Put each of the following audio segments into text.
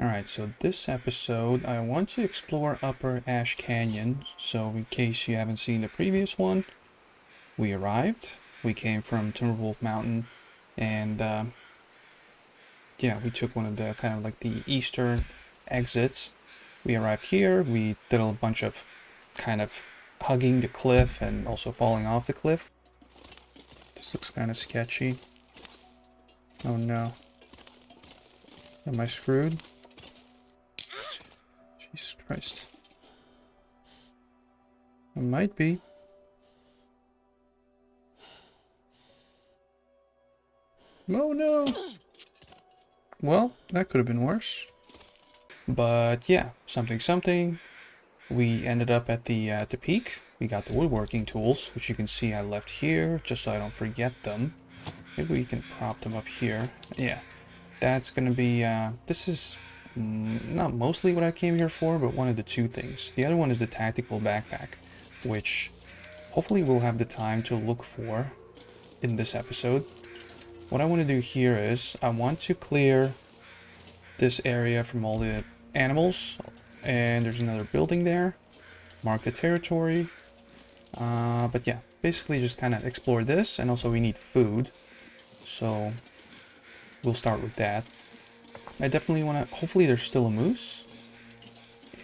Alright, so this episode I want to explore Upper Ash Canyon. So in case you haven't seen the previous one, we arrived. We came from Timberwolf Mountain and yeah, we took one of the kind of like the eastern exits. We arrived here, we did a bunch of kind of hugging the cliff and also falling off the cliff. This looks kind of sketchy. Oh no. Am I screwed? Jesus Christ. I might be. Oh no! Well, that could have been worse. But yeah, something. We ended up at the peak. We got the woodworking tools, which you can see I left here, just so I don't forget them. Maybe we can prop them up here. Yeah, that's gonna be, this is not mostly what I came here for, but one of the two things. The other one is the tactical backpack, which hopefully we'll have the time to look for in this episode. What I want to do here is I want to clear this area from all the animals, and there's another building there. Mark the territory. But yeah, basically just kind of explore this, and also we need food, so we'll start with that. I definitely want to, hopefully there's still a moose,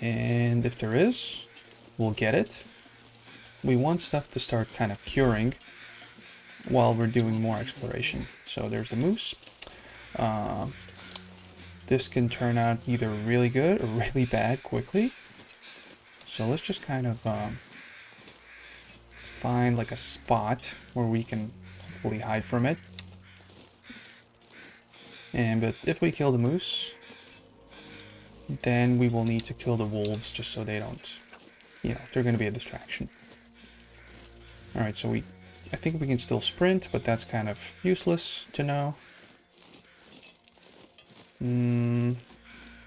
and if there is, we'll get it. We want stuff to start kind of curing while we're doing more exploration. So there's the moose. This can turn out either really good or really bad quickly. So let's just kind of let's find like a spot where we can hopefully hide from it. But if we kill the moose, then we will need to kill the wolves just so they don't, you know, they're going to be a distraction. Alright, so I think we can still sprint, but that's kind of useless to know.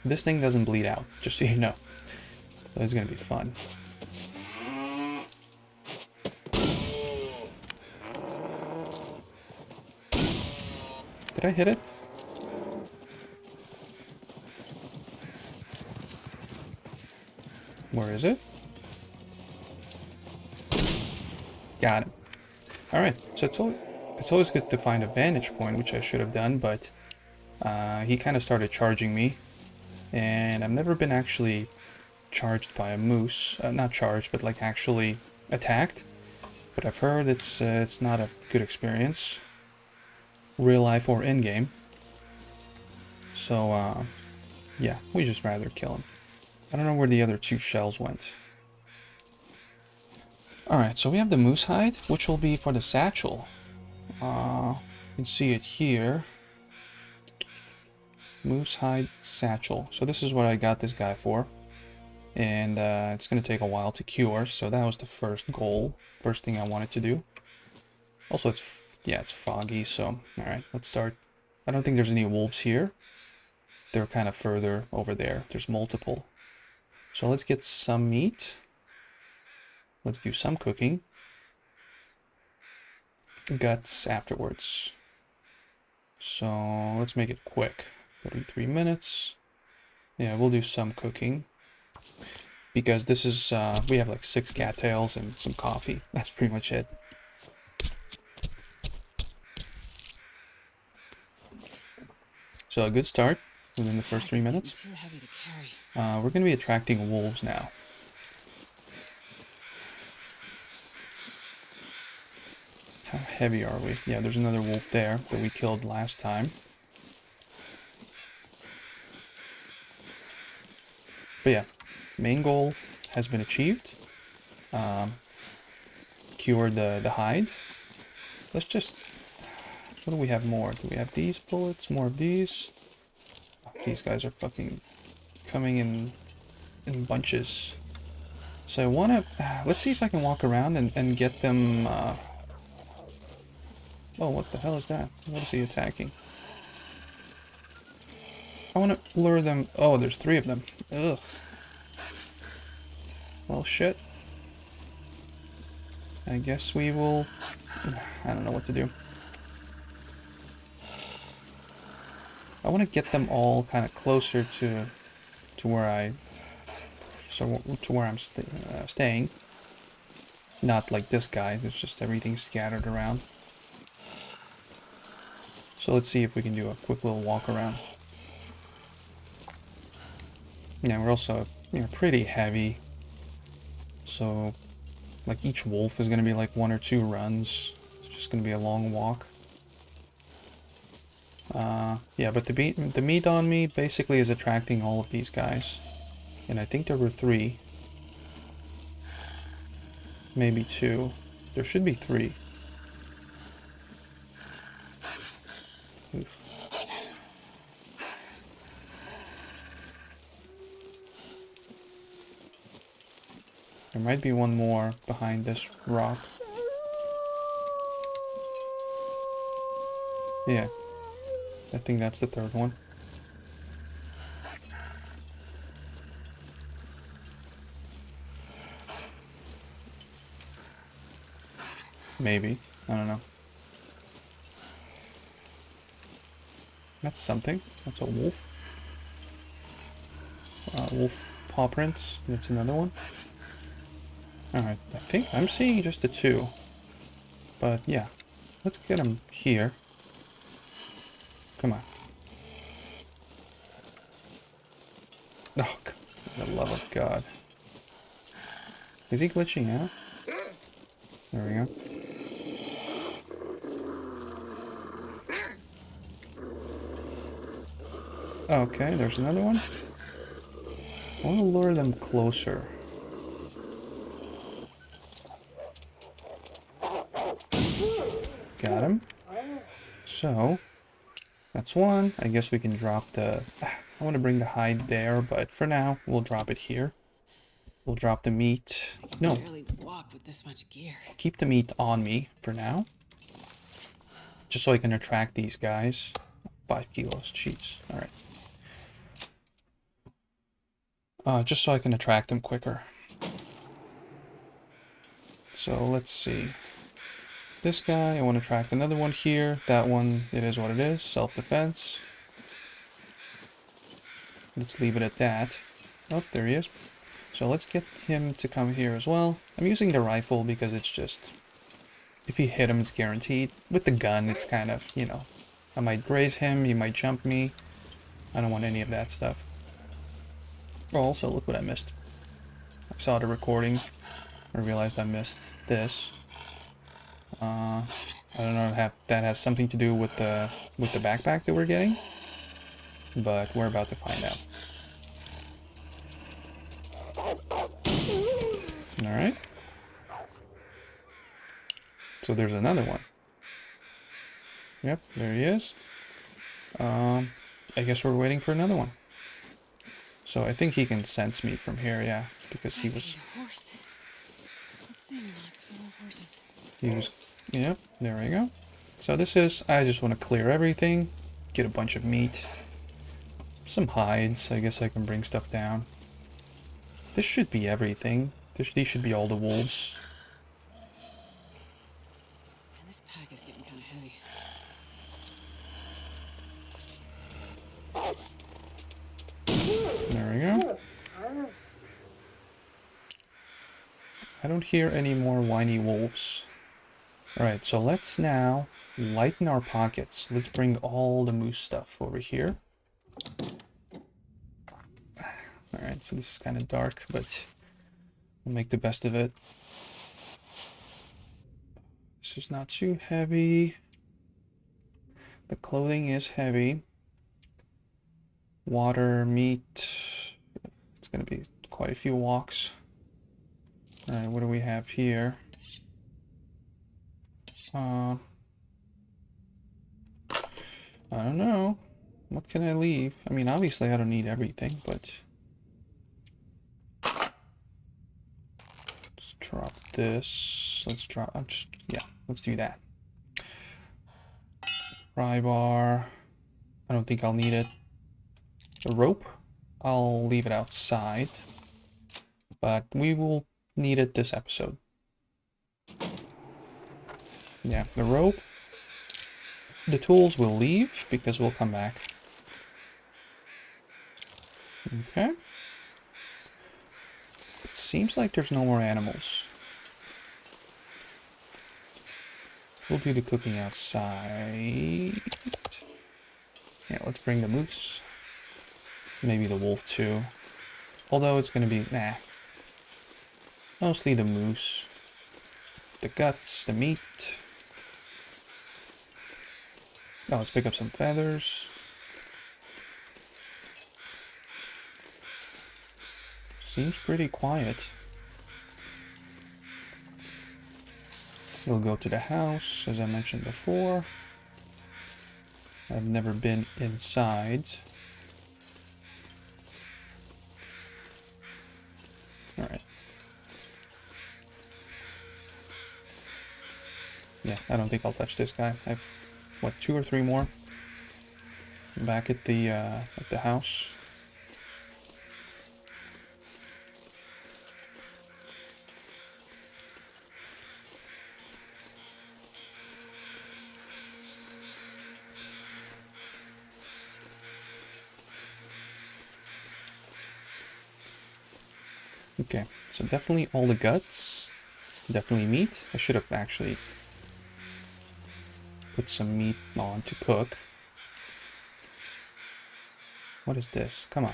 This thing doesn't bleed out, just so you know. So it's gonna be fun. Did I hit it? Where is it? Got it. Alright, so it's always good to find a vantage point, which I should have done, but he kind of started charging me, and I've never been actually charged by a moose. Not charged, but like actually attacked. But I've heard it's not a good experience, real life or in game. So yeah, we just rather kill him. I don't know where the other two shells went. Alright, so we have the moose hide, which will be for the satchel. You can see it here. Moose hide satchel. So this is what I got this guy for. And it's going to take a while to cure, so that was the first goal. First thing I wanted to do. Also, it's foggy, so alright, let's start. I don't think there's any wolves here. They're kind of further over there. There's multiple. So let's get some meat. Let's do some cooking. Guts afterwards. So let's make it quick. 33 minutes. Yeah, we'll do some cooking. Because this is, we have like 6 cattails and some coffee. That's pretty much it. So a good start within the first 3 minutes. We're going to be attracting wolves now. How heavy are we? Yeah, there's another wolf there that we killed last time. But yeah, main goal has been achieved. Cured the hide. Let's just... What do we have more? Do we have these bullets? More of these? Oh, these guys are fucking coming in bunches. So I want to... let's see if I can walk around and get them... Oh, what the hell is that? What is he attacking? I want to lure them... Oh, there's 3 of them. Ugh. Well, shit. I guess we will... I don't know what to do. I want to get them all kind of closer to to where I'm staying. Not like this guy. There's just everything scattered around. So let's see if we can do a quick little walk around. Yeah, we're also, you know, pretty heavy. So, like, each wolf is going to be like 1 or 2 runs. It's just going to be a long walk. Yeah, but the meat on me basically is attracting all of these guys. And I think there were 3. Maybe 2. There should be 3. Oof. There might be one more behind this rock. Yeah. I think that's the 3rd one. Maybe. I don't know. That's something. That's a wolf. Wolf paw prints. That's another one. Alright, I think I'm seeing just the 2. But yeah, let's get him here. Come on. Oh, for the love of God. Is he glitching out? There we go. Okay, there's another one. I want to lure them closer. Got him. So, that's one. I guess we can drop the... I want to bring the hide there, but for now, we'll drop it here. We'll drop the meat. No. Barely walk with this much gear. Keep the meat on me for now. Just so I can attract these guys. 5 kilos. Jeez. Alright. Just so I can attract them quicker. So let's see. This guy, I want to attract another one here. That one, it is what it is. Self-defense. Let's leave it at that. Oh, there he is. So let's get him to come here as well. I'm using the rifle because it's just... if you hit him, it's guaranteed. With the gun, it's kind of, you know... I might graze him, he might jump me. I don't want any of that stuff. Oh, also, look what I missed. I saw the recording. I realized I missed this. I don't know if that has something to do with the backpack that we're getting. But we're about to find out. Alright. So there's another one. Yep, there he is. I guess we're waiting for another one. So I think he can sense me from here, yeah, because he was... He was... Yep, there we go. So this is... I just want to clear everything, get a bunch of meat, some hides. I guess I can bring stuff down. This should be everything. These should be all the wolves. And this pack is getting kind of heavy. There we go. I don't hear any more whiny wolves. Alright, so let's now lighten our pockets. Let's bring all the moose stuff over here. Alright, so this is kind of dark, but we'll make the best of it. This is not too heavy. The clothing is heavy. Water, meat. It's going to be quite a few walks. Alright, what do we have here? I don't know. What can I leave? I mean, obviously I don't need everything, but... let's drop this. Let's drop... let's do that. Pry bar. I don't think I'll need it. The rope, I'll leave it outside. But we will need it this episode. Yeah, the rope. The tools we'll leave because we'll come back. Okay. It seems like there's no more animals. We'll do the cooking outside. Yeah, let's bring the moose. Maybe the wolf too. Although it's gonna be, nah. Mostly the moose. The guts, the meat. Oh, let's pick up some feathers. Seems pretty quiet. We'll go to the house, as I mentioned before. I've never been inside. Alright. Yeah, I don't think I'll touch this guy. I've, what, 2 or 3 more? Back at the house. Okay, so definitely all the guts. Definitely meat. I should have actually put some meat on to cook. What is this? Come on.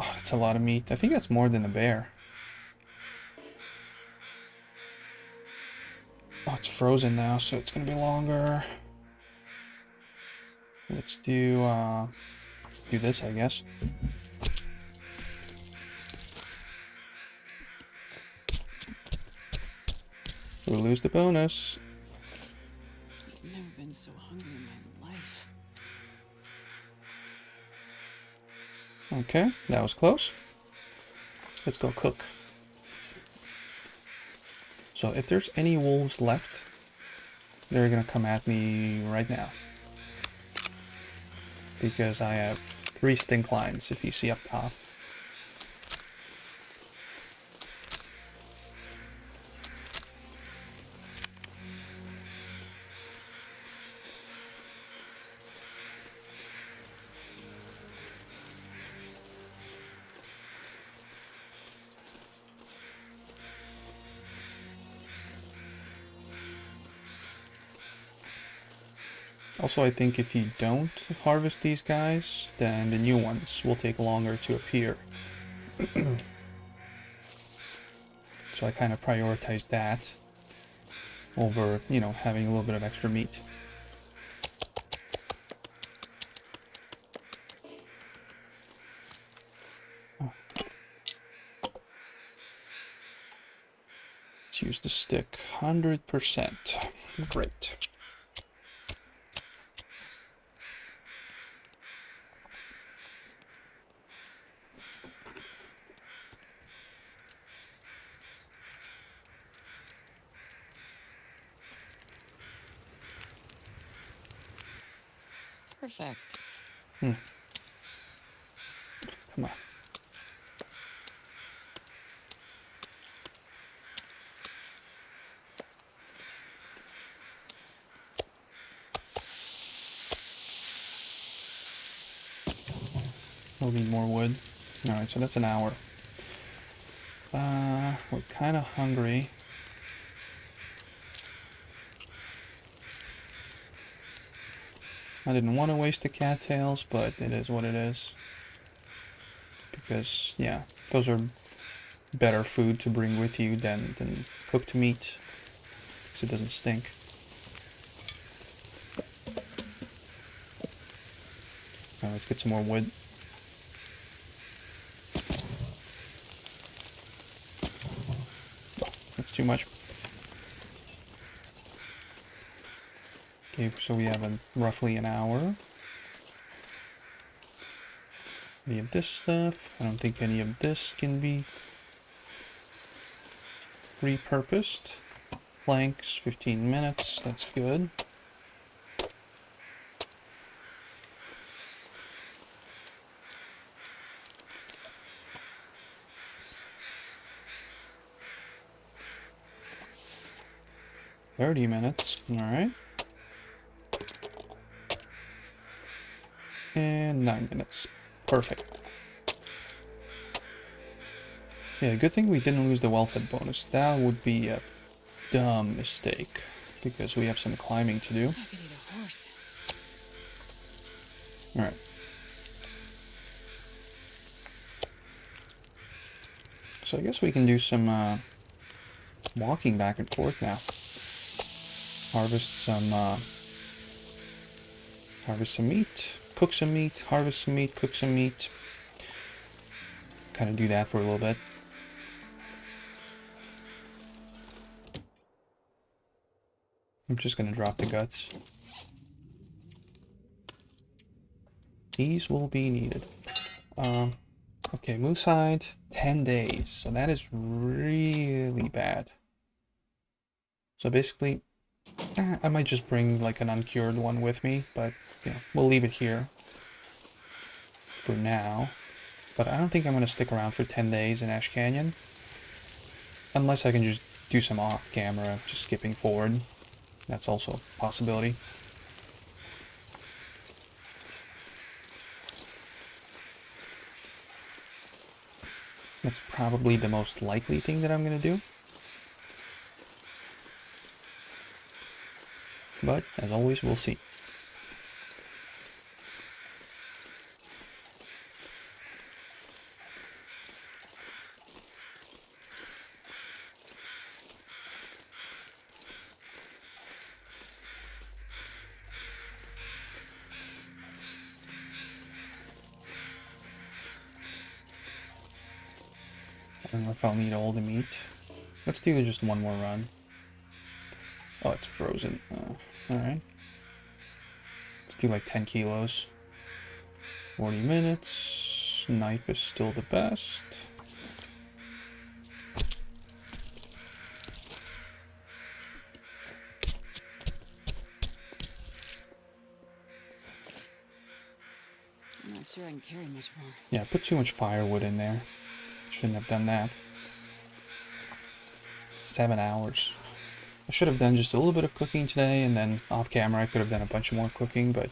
Oh, that's a lot of meat. I think that's more than a bear. Oh, it's frozen now, so it's gonna be longer. Let's do this, I guess. We'll lose the bonus. I've never been so hungry in my life. Okay, that was close. Let's go cook. So if there's any wolves left, they're gonna come at me right now. Because I have 3 stink lines, if you see up top. Also, I think if you don't harvest these guys, then the new ones will take longer to appear. So I kind of prioritize that over, you know, having a little bit of extra meat. Oh. Let's use the stick. 100%. Great. Perfect. Come on. We'll need more wood. Alright, so that's an hour. We're kind of hungry. I didn't want to waste the cattails, but it is what it is. Because, yeah, those are better food to bring with you than cooked meat. Because it doesn't stink. Now let's get some more wood. That's too much. Okay, so we have roughly an hour. Any of this stuff? I don't think any of this can be repurposed. Planks, 15 minutes. That's good. $30 minutes. All right. And 9 minutes. Perfect. Yeah, good thing we didn't lose the well-fed bonus. That would be a dumb mistake, because we have some climbing to do. I could eat a horse. Alright. So I guess we can do some walking back and forth now. Harvest some meat, cook some meat, harvest some meat, cook some meat. Kind of do that for a little bit. I'm just gonna drop the guts. These will be needed. Okay, moose hide, 10 days. So that is really bad. So basically, I might just bring like an uncured one with me, but you know, we'll leave it here for now. But I don't think I'm gonna stick around for 10 days in Ash Canyon. Unless I can just do some off camera, just skipping forward. That's also a possibility. That's probably the most likely thing that I'm gonna do. But, as always, we'll see. I don't know if I'll need all the meat. Let's do just one more run. Oh, it's frozen. Alright. Let's do like 10 kilos. 40 minutes. Knife is still the best. I'm not sure I can carry much more. Yeah, I put too much firewood in there. Shouldn't have done that. 7 hours. I should have done just a little bit of cooking today, and then off camera I could have done a bunch more cooking, but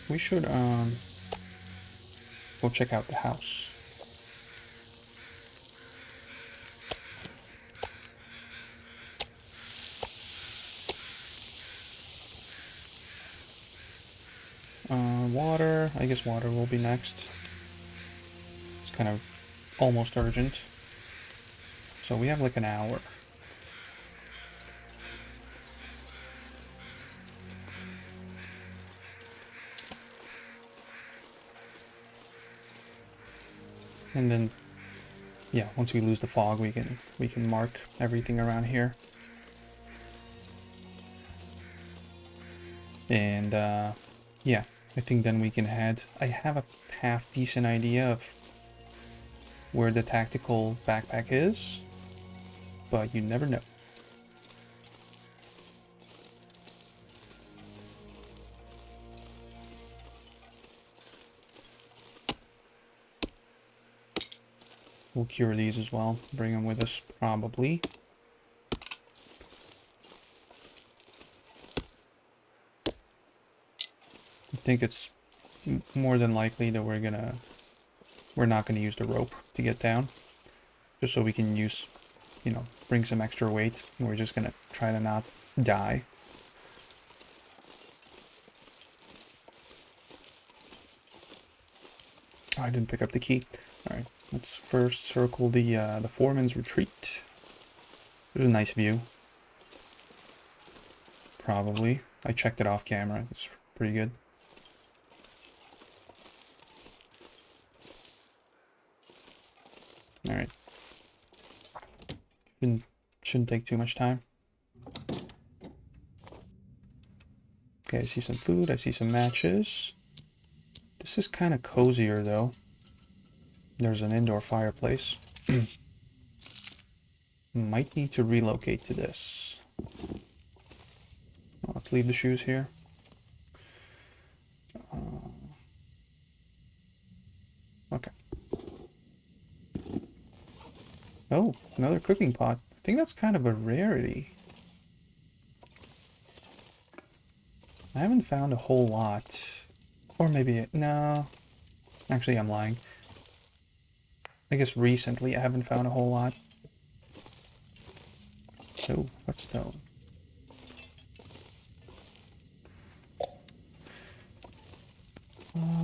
we should go check out the house. Water. I guess water will be next. It's kind of almost urgent. So we have like an hour. And then, yeah, once we lose the fog, we can mark everything around here. And yeah, I think then we can head. I have a half decent idea of where the tactical backpack is, but you never know. We'll cure these as well. Bring them with us, probably. I think it's more than likely that we're not gonna use the rope to get down, just so we can use, you know, bring some extra weight. And we're just gonna try to not die. Oh, I didn't pick up the key. All right, let's first circle the foreman's retreat. There's a nice view. Probably. I checked it off camera. It's pretty good. All right. Been Shouldn't take too much time. Okay, I see some food. I see some matches. This is kind of cozier, though. There's an indoor fireplace. Might need to relocate to this. Well, let's leave the shoes here. Okay. Oh, another cooking pot. I think that's kind of a rarity. I haven't found a whole lot. Or maybe, no. Actually, I'm lying. I guess recently I haven't found a whole lot. Oh, what's stone?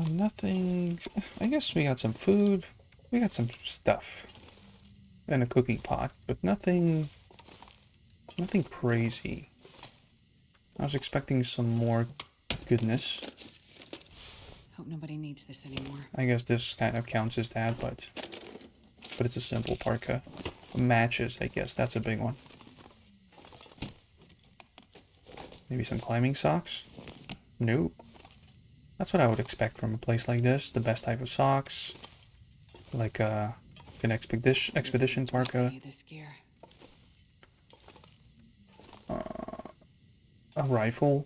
Nothing. I guess we got some food. We got some stuff. And a cooking pot, but nothing crazy. I was expecting some more goodness. Hope nobody needs this anymore. I guess this kind of counts as that, but it's a simple parka. Matches, I guess that's a big one. Maybe some climbing socks? Nope. That's what I would expect from a place like this. The best type of socks, like an expedition parka. This gear. A rifle.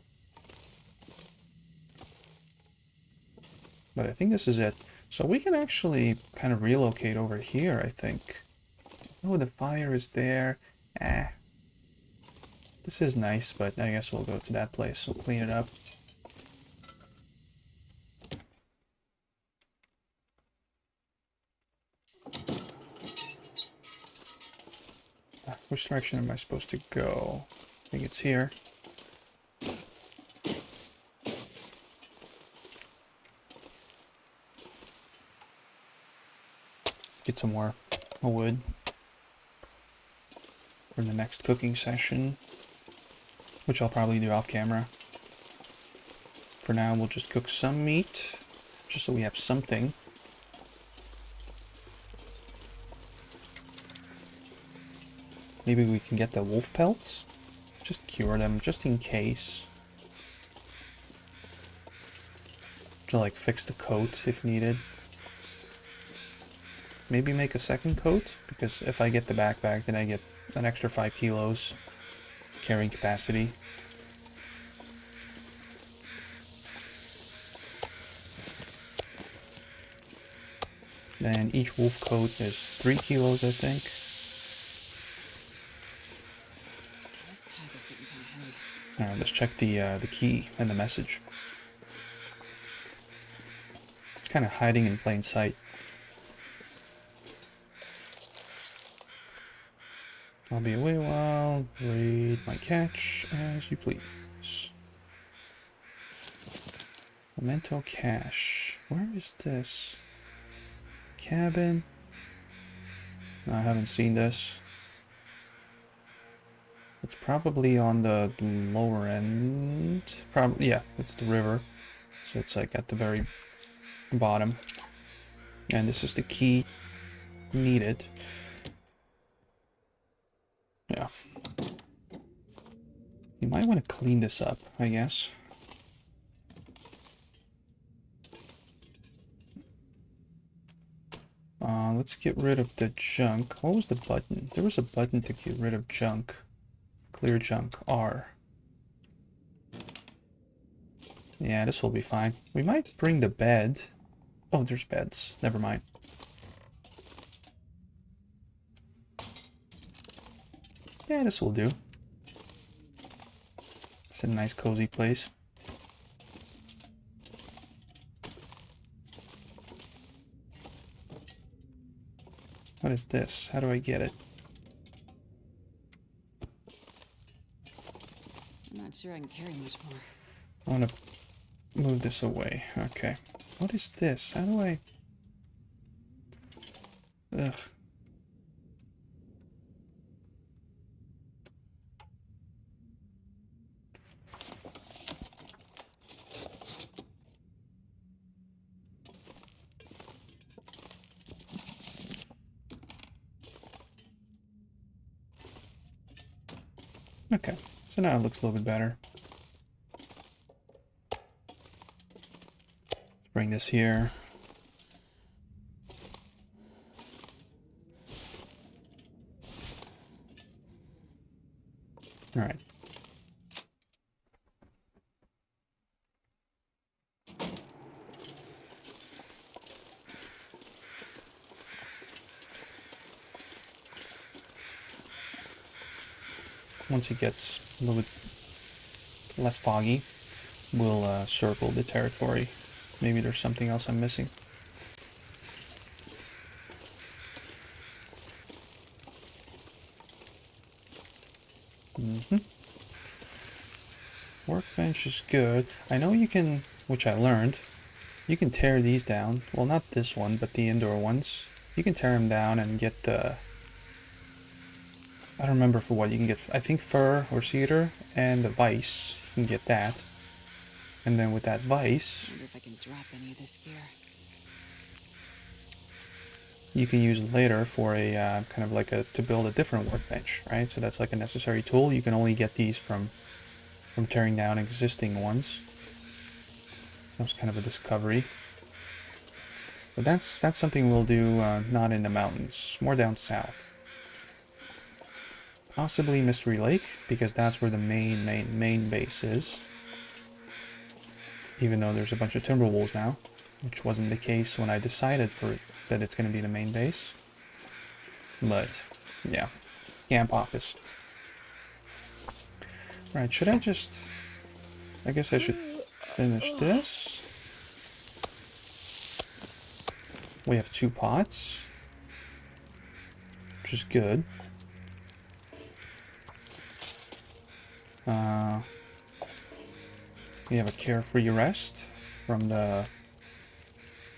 But I think this is it. So we can actually kind of relocate over here, I think. Oh, the fire is there. This is nice, but I guess we'll go to that place. We'll clean it up. Which direction am I supposed to go? I think it's here. Let's get some more wood for the next cooking session, which I'll probably do off camera. For now, we'll just cook some meat, just so we have something. Maybe we can get the wolf pelts. Just cure them, just in case. To like fix the coat if needed. Maybe make a second coat, because if I get the backpack, then I get an extra 5 kilos carrying capacity. Then each wolf coat is 3 kilos, I think. This pack is getting kind of heavy. Alright, let's check the key and the message. It's kind of hiding in plain sight. I'll be away a while. Read my catch as you please. Memento cache. Where is this? Cabin. No, I haven't seen this. It's probably on the lower end. Probably, yeah, it's the river. So it's like at the very bottom. And this is the key needed. Yeah. You might want to clean this up, I guess. Let's get rid of the junk. What was the button? There was a button to get rid of junk. Clear junk. R. Yeah, this will be fine. We might bring the bed. Oh, there's beds. Never mind. Yeah, this will do. It's a nice cozy place. What is this? How do I get it? I'm not sure I can carry much more. I want to move this away. Okay. What is this? How do I... Ugh. Okay, so now it looks a little bit better. Let's bring this here. All right. Once it gets a little bit less foggy, we'll circle the territory. Maybe there's something else I'm missing. Workbench is good. I know you can, which I learned, you can tear these down. Well, not this one, but the indoor ones. You can tear them down and get the... I don't remember for what you can get. I think fir or cedar and the vise. You can get that. And then with that vise, I wonder if I can drop any of this gear. you can use it later for a kind of like to build a different workbench, right? So that's like a necessary tool. You can only get these from tearing down existing ones. That was kind of a discovery. But that's something we'll do not in the mountains, more down south. Possibly Mystery Lake, because that's where the main base is. Even though there's a bunch of Timberwolves now, which wasn't the case when I decided that it's going to be the main base. But, yeah. Camp Office. Right, should I just... I guess I should finish this. We have 2 pots, which is good. We have a carefree rest from the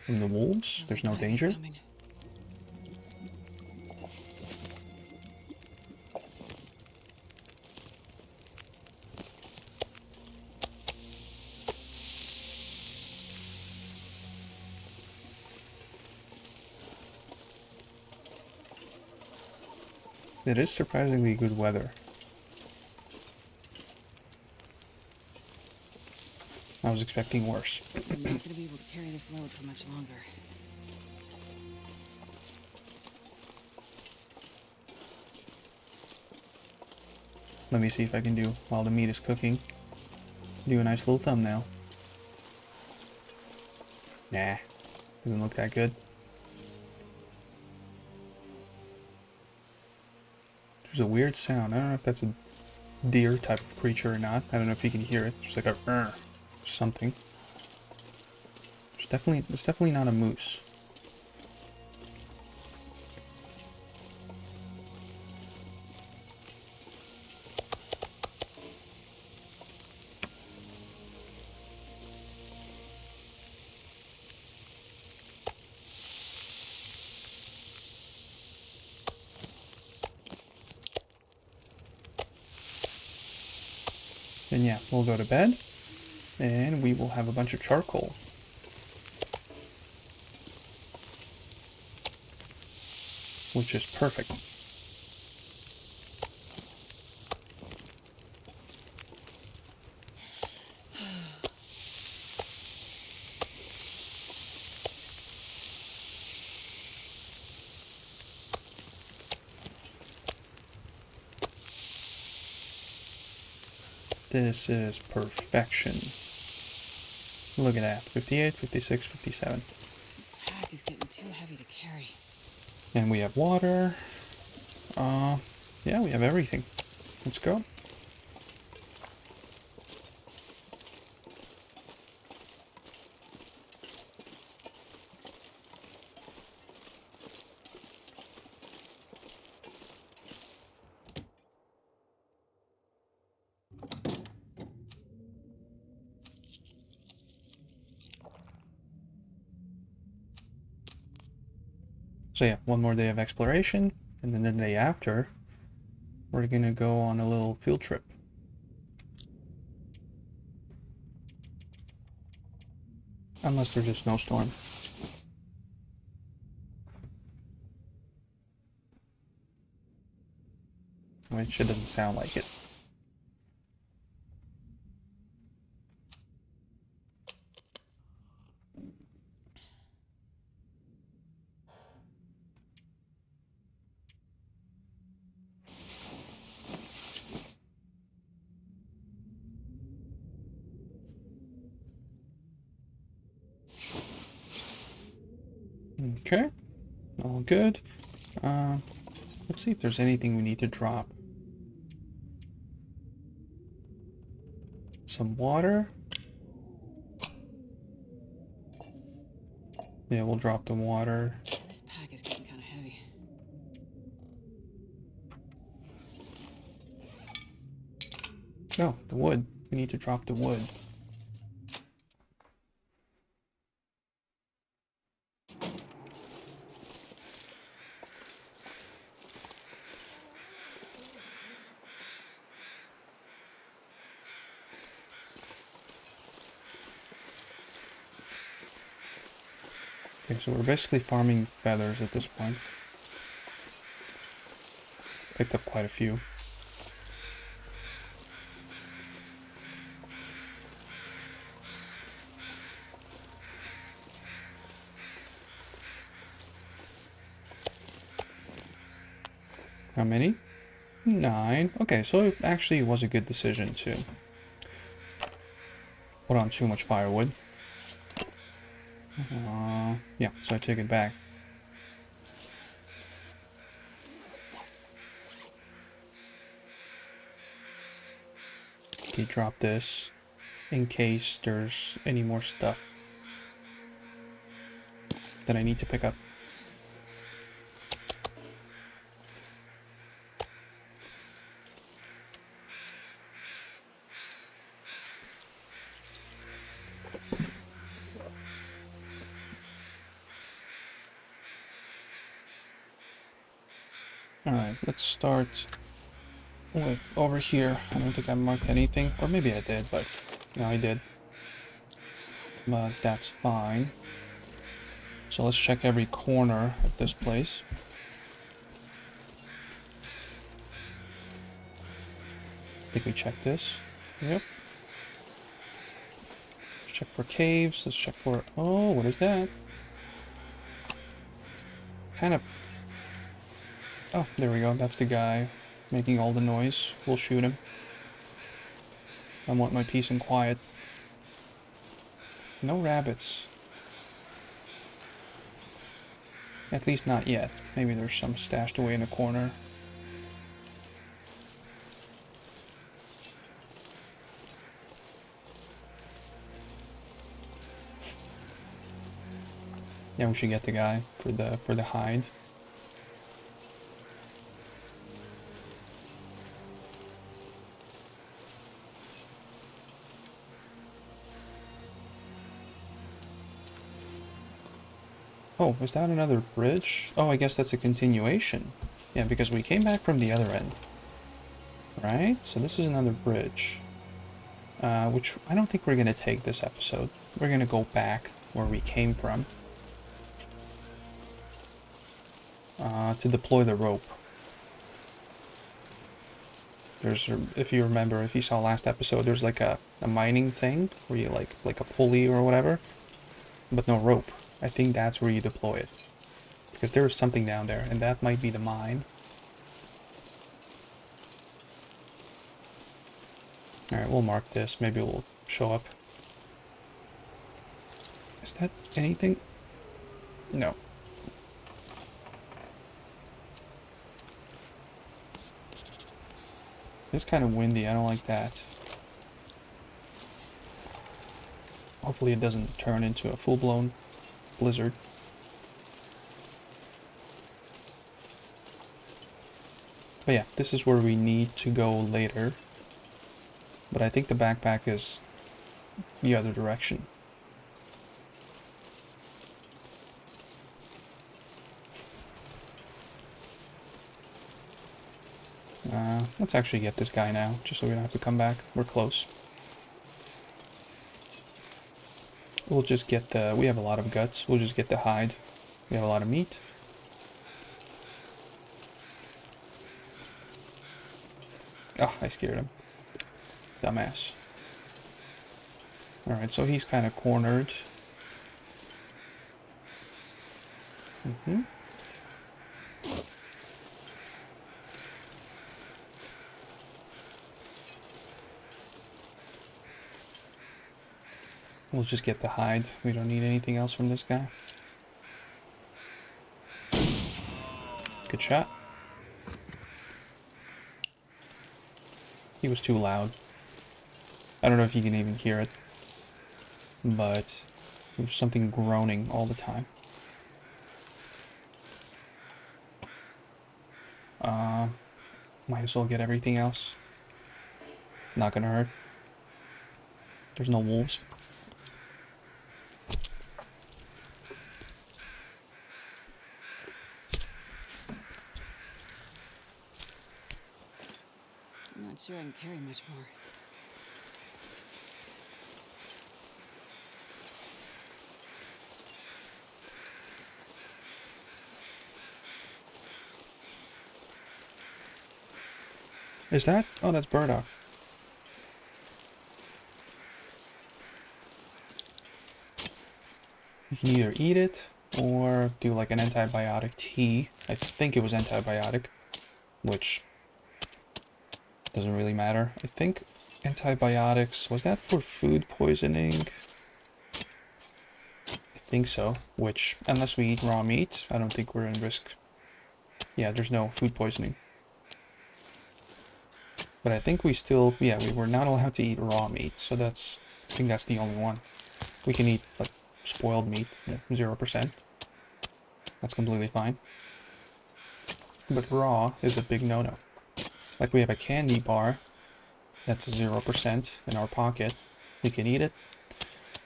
wolves. There's no danger. It is surprisingly good weather. I was expecting worse. I'm not going to be able to carry this load for much longer. Let me see if I can do, while the meat is cooking, do a nice little thumbnail. Nah, doesn't look that good. There's a weird sound. I don't know if that's a deer type of creature or not. I don't know if you can hear it. There's like a something. It's definitely not a moose. Then yeah, we'll go to bed, and we will have a bunch of charcoal. Which is perfect. This is perfection. Look at that. 58, 56, 57. This pack is getting too heavy to carry. And we have water. Yeah, we have everything. Let's go. So yeah, one more day of exploration, and then the day after, we're gonna go on a little field trip. Unless there's a snowstorm. Which it doesn't sound like it. Okay. All good. Let's see if there's anything we need to drop. Some water. Yeah, we'll drop the water. This pack is getting kind of heavy. No, the wood. We need to drop the wood. Okay, so we're basically farming feathers at this point. Picked up quite a few. How many? 9. Okay, so it actually was a good decision to put on too much firewood. Yeah, so I take it back. Okay, drop this in case there's any more stuff that I need to pick up. Alright, let's start with over here. I don't think I marked anything, or maybe I did, but no, I did. But that's fine. So let's check every corner of this place. I think we checked this. Yep. Let's check for caves. Let's check for... Oh, what is that? Kind of... Oh, there we go. That's the guy making all the noise. We'll shoot him. I want my peace and quiet. No rabbits. At least not yet. Maybe there's some stashed away in a corner. Yeah, we should get the guy for the hide. Oh, is that another bridge? Oh, I guess that's a continuation. Yeah, because we came back from the other end. Right? So this is another bridge. Which I don't think we're going to take this episode. We're going to go back where we came from. To deploy the rope. There's, if you remember, if you saw last episode, there's like a mining thing where you like a pulley or whatever, but no rope. I think that's where you deploy it, because there was something down there, and that might be the mine. All right, we'll mark this. Maybe it will show up. Is that anything? No. It's kind of windy. I don't like that. Hopefully it doesn't turn into a full-blown blizzard. But yeah, this is where we need to go later. But I think the backpack is the other direction. Let's actually get this guy now, just so we don't have to come back. We're close. We'll just get the... We have a lot of guts. We'll just get the hide. We have a lot of meat. Ah, I scared him. Dumbass. Alright, so he's kind of cornered. We'll just get the hide. We don't need anything else from this guy. shot. He was too loud. I don't know if you can even hear it, but there's something groaning all the time. Might as well get everything else. Not gonna hurt. There's no wolves. I'm not sure I can carry much more. Is that? Oh, that's burdock. You can either eat it or do like an antibiotic tea. I think it was antibiotic, which doesn't really matter. I think antibiotics, was that for food poisoning? I think so, which, unless we eat raw meat, I don't think we're in risk. Yeah, there's no food poisoning. But I think we still, yeah, we were not allowed to eat raw meat, so that's, I think that's the only one. We can eat, like, spoiled meat, 0%. That's completely fine. But raw is a big no-no. Like, we have a candy bar that's 0% in our pocket. We can eat it,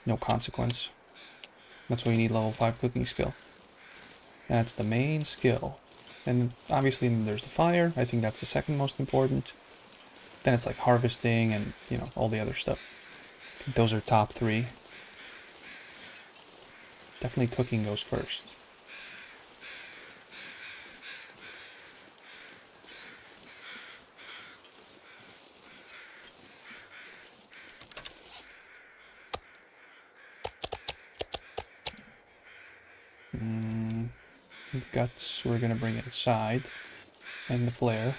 no consequence. That's why you need level 5 cooking skill. That's the main skill. And obviously then there's the fire. I think that's the second most important. Then it's like harvesting and, you know, all the other stuff. Those are top 3. Definitely cooking goes first. Guts, we're gonna bring inside. And the flare.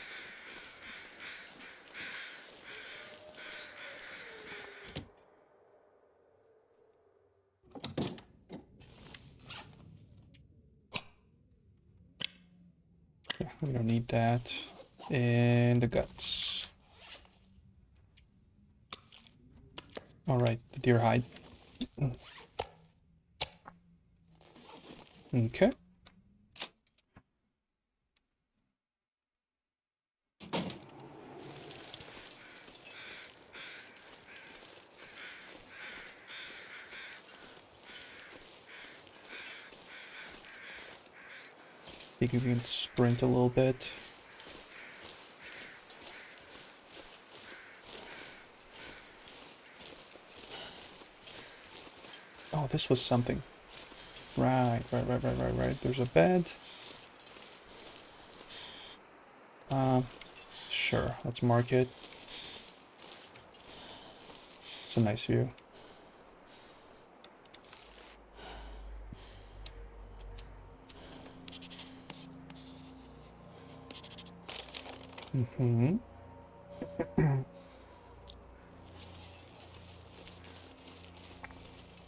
Yeah, we don't need that. And the guts. Alright, the deer hide. Okay. Think we can sprint a little bit. Oh, this was something. Right. There's a bed. Sure. Let's mark it. It's a nice view.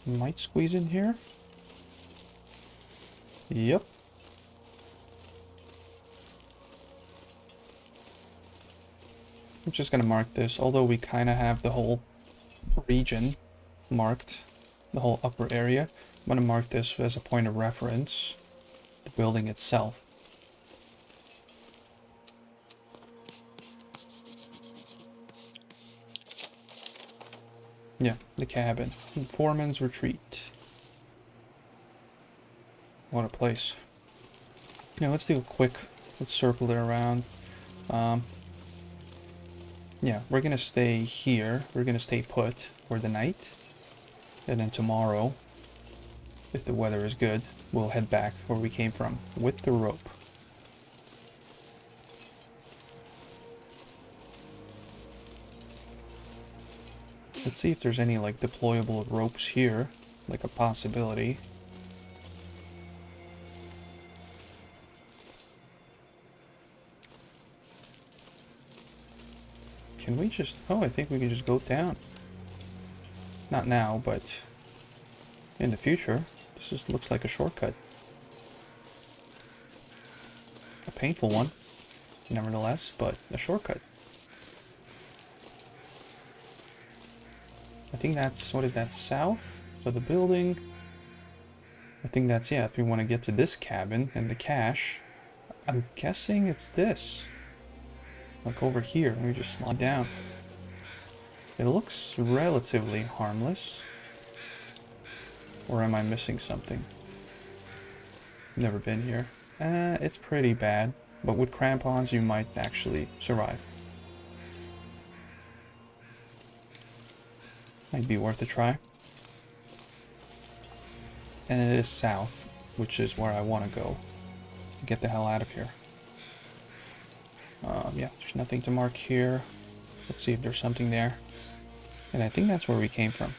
Might squeeze in here. Yep. I'm just gonna mark this, although we kind of have the whole region marked, the whole upper area. I'm gonna mark this as a point of reference, the building itself. Yeah, the cabin. The foreman's retreat. What a place. Yeah, let's do a quick, let's circle it around. Yeah, we're gonna stay here. We're gonna stay put for the night. And then tomorrow, if the weather is good, we'll head back where we came from with the rope. Let's see if there's any like deployable ropes here, like a possibility. Can we just... Oh, I think we can just go down. Not now, but in the future. This just looks like a shortcut. painful one, nevertheless, but a shortcut. I think that's, what is that, south? So the building, I think that's, yeah, if we want to get to this cabin and the cache, I'm guessing it's this. Like over here, let me just slide down. It looks relatively harmless. Or am I missing something? Never been here. It's pretty bad, but with crampons you might actually survive. Might be worth a try. And it is south, which is where I want to go to get the hell out of here. Yeah, there's nothing to mark here. Let's see if there's something there. And I think that's where we came from.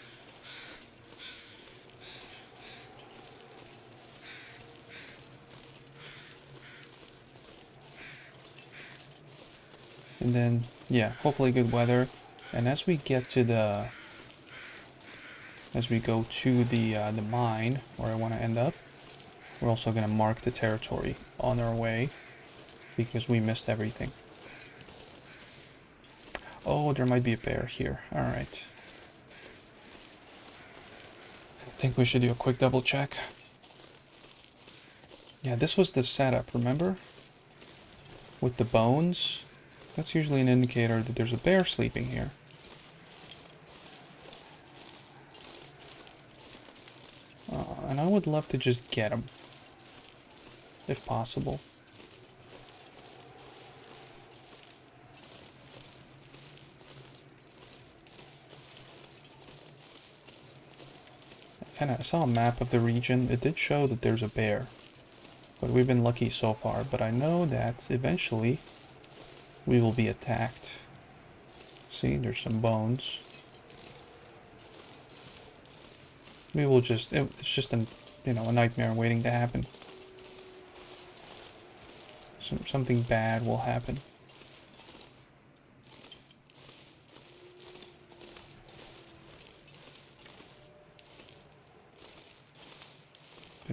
And then, yeah, hopefully good weather. And as we get to the... As we go to the mine, where I want to end up, we're also going to mark the territory on our way, because we missed everything. Oh, there might be a bear here. Alright. I think we should do a quick double check. Yeah, this was the setup, remember? With the bones. That's usually an indicator that there's a bear sleeping here. And I would love to just get him. If possible. I saw a map of the region. It did show that there's a bear. But we've been lucky so far. But I know that eventually we will be attacked. See, there's some bones. We will just, it's just a nightmare waiting to happen. Something bad will happen.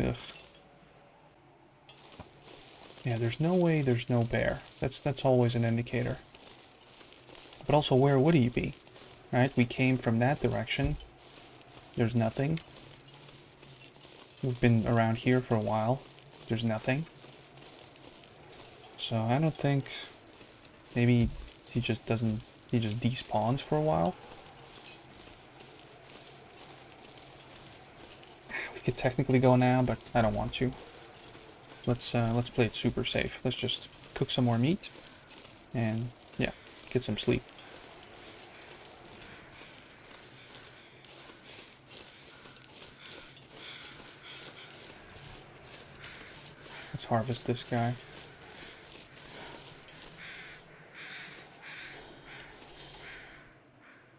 Ugh. Yeah, there's no way there's no bear. That's always an indicator. But also, where would he be? Right? We came from that direction. There's nothing. We've been around here for a while. There's nothing. So I don't think... Maybe he just doesn't... He just despawns for a while. We could technically go now, but I don't want to. Let's play it super safe. Let's just cook some more meat. And, yeah, get some sleep. Let's harvest this guy.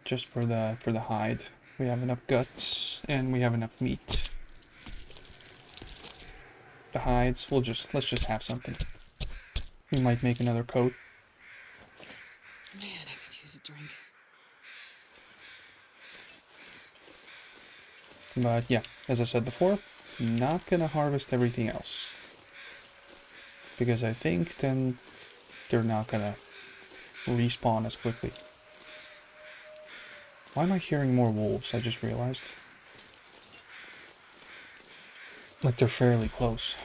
Just for the hide. We have enough guts and we have enough meat. The hides, let's just have something. We might make another coat. Man, I could use a drink. But yeah, as I said before, not gonna harvest everything else. Because I think then they're not gonna respawn as quickly. Why am I hearing more wolves? I just realized. Like they're fairly close.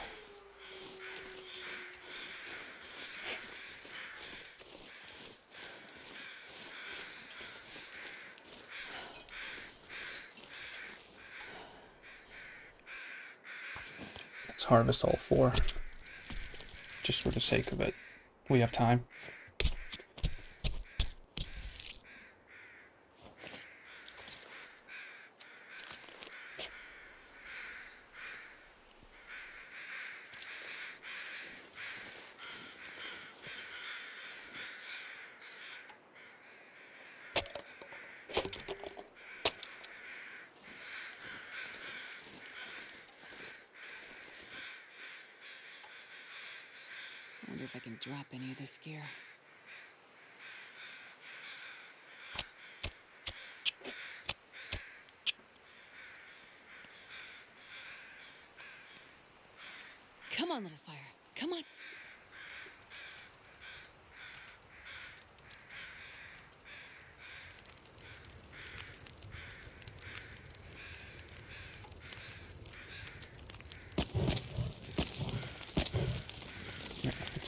Let's harvest all 4. Just for the sake of it. We have time. I wonder if I can drop any of this gear. Come on, little fire. Come on.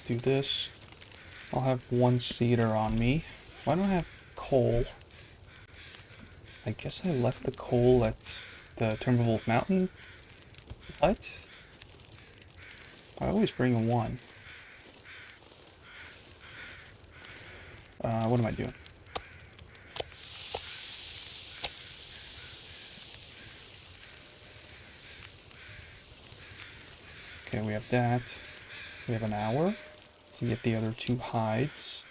do this. I'll have one cedar on me. Why don't I have coal? I guess I left the coal at the Timberwolf Mountain. What? I always bring one. What am I doing? Okay, we have that. We have an hour to get the other 2 hides.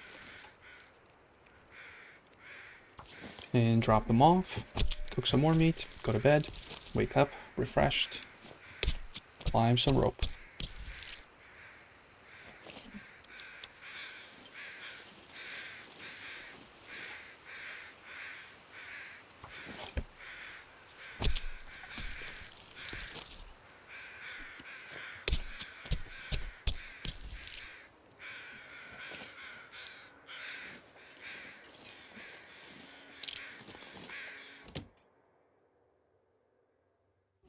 And drop them off. Cook some more meat. Go to bed. Wake up refreshed. Climb some rope.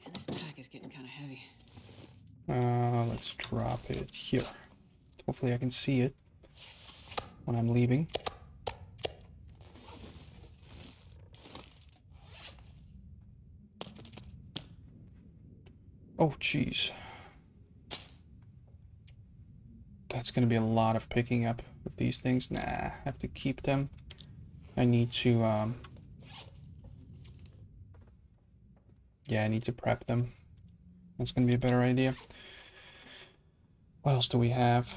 And this pack is getting kind of heavy. Let's drop it here. Hopefully I can see it when I'm leaving. Oh, jeez. That's going to be a lot of picking up of these things. Nah, I have to keep them. I need to, yeah, I need to prep them. That's going to be a better idea. What else do we have?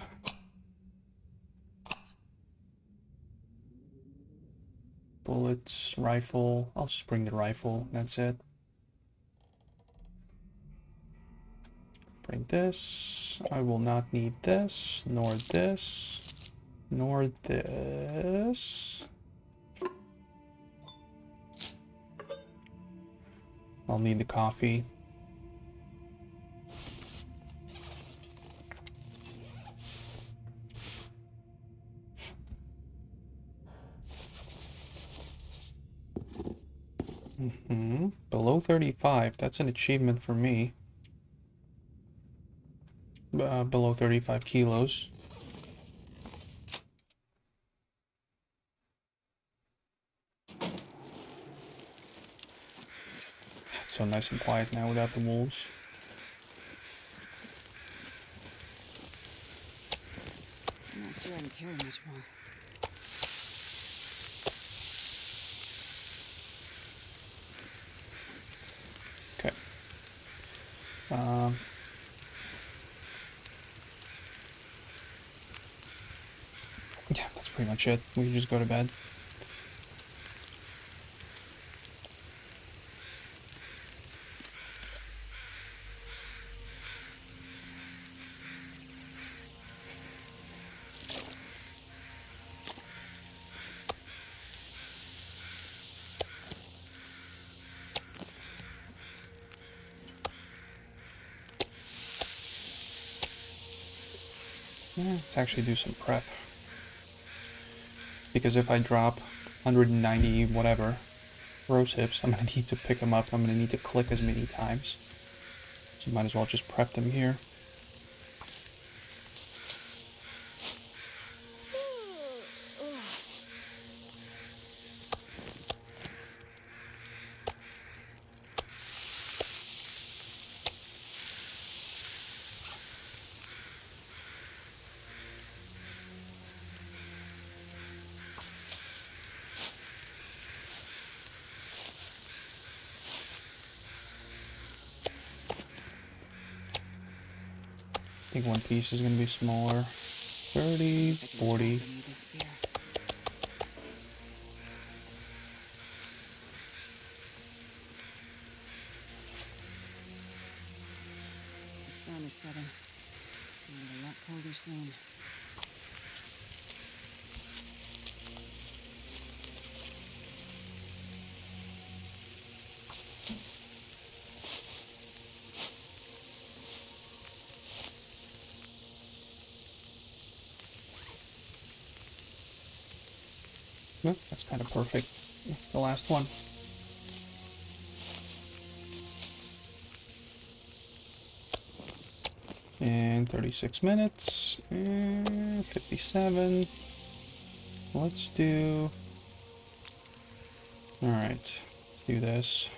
Bullets, rifle. I'll just bring the rifle. That's it. Bring this. I will not need this, nor this, nor this. I'll need the coffee. Below 35. That's an achievement for me. Below 35 kilos. It's so nice and quiet now without the wolves. I'm not sure I can carry much more. Okay. Yeah, that's pretty much it. We can just go to bed. Yeah, let's actually do some prep. Because if I drop 190 whatever rose hips, I'm going to need to pick them up. I'm going to need to click as many times. So might as well just prep them here. I think one piece is going to be smaller. 30, 40. The sun is setting. It'll get a lot colder soon. No, that's kind of perfect. That's the last one. And 36 minutes. And 57. Let's do... Alright, let's do this.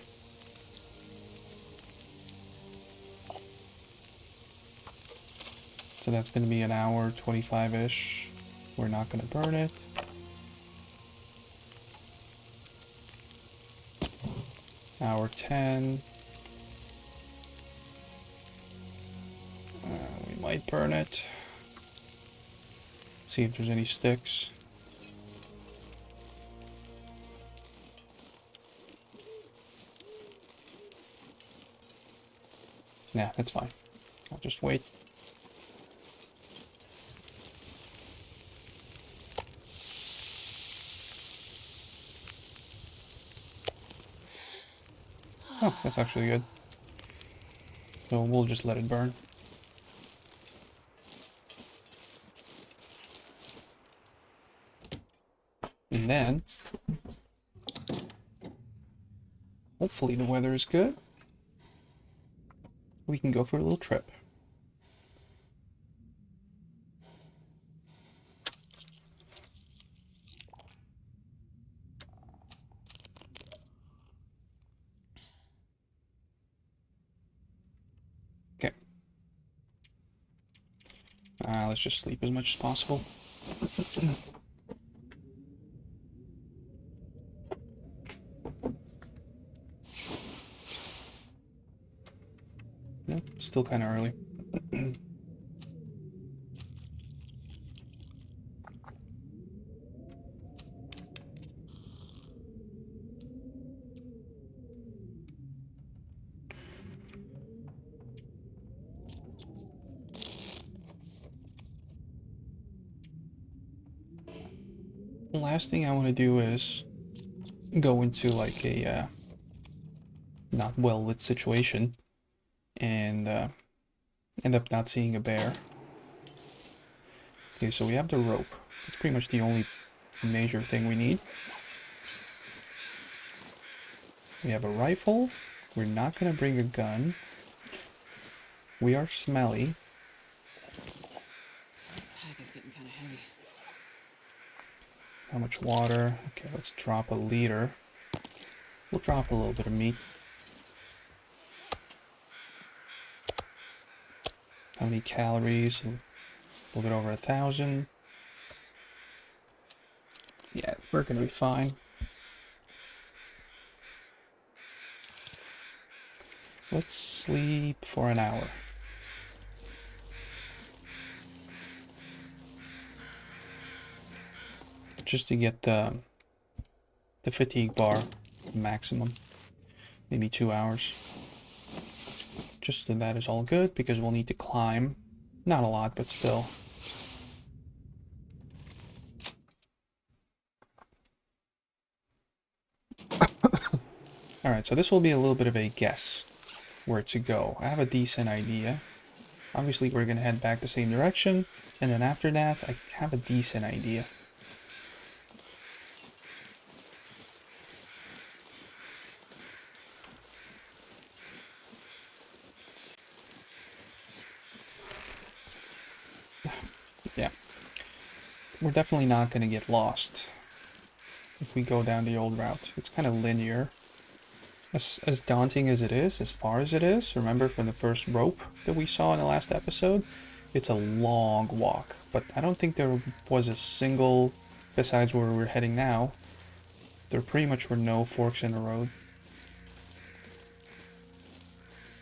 So that's going to be an hour 25-ish. We're not going to burn it. Hour 10. We might burn it. See if there's any sticks. Nah, that's fine. I'll just wait. Oh, that's actually good. So we'll just let it burn. And then, hopefully the weather is good. We can go for a little trip. Okay. Let's just sleep as much as possible. Nope, still kind of early. The last thing I want to do is go into like a not well lit situation and end up not seeing a bear. Okay, so we have the rope. That's pretty much the only major thing we need. We have a rifle. We're not gonna bring a gun. We are smelly. This pack is getting kind of heavy. How much water? Okay, let's drop a liter. We'll drop a little bit of meat. How many calories? A little bit over 1,000. Yeah, we're gonna be fine. Let's sleep for an hour. Just to get the fatigue bar maximum. Maybe 2 hours. Just so that is all good, because we'll need to climb. Not a lot, but still. Alright, so this will be a little bit of a guess where to go. I have a decent idea. Obviously, we're going to head back the same direction, and then after that, I have a decent idea. Yeah. We're definitely not going to get lost if we go down the old route. It's kind of linear. As daunting as it is, as far as it is, remember from the first rope that we saw in the last episode, it's a long walk. But I don't think there was a single, besides where we're heading now, there pretty much were no forks in the road.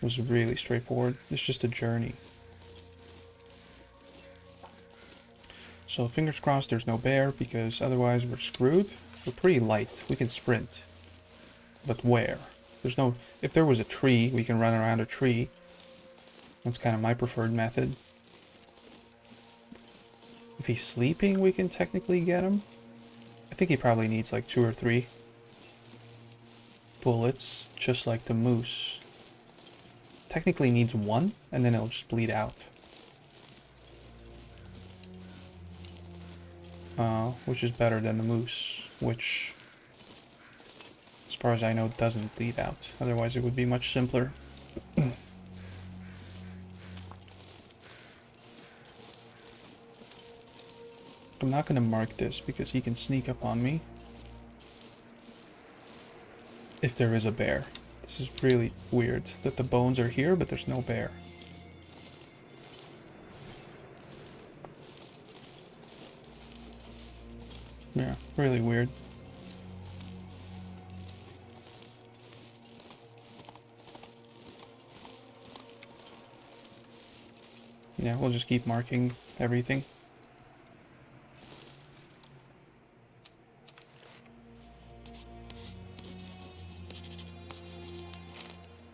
It was really straightforward. It's just a journey. So fingers crossed there's no bear, because otherwise we're screwed. We're pretty light. We can sprint. But where? There's no... If there was a tree, we can run around a tree. That's kind of my preferred method. If he's sleeping, we can technically get him. I think he probably needs like 2 or 3 bullets, just like the moose. Technically needs 1, and then it'll just bleed out. Which is better than the moose, which, as far as I know, doesn't bleed out. Otherwise it would be much simpler. I'm not gonna mark this because he can sneak up on me. If there is a bear. This is really weird that the bones are here, but there's no bear. Yeah, really weird. Yeah, we'll just keep marking everything.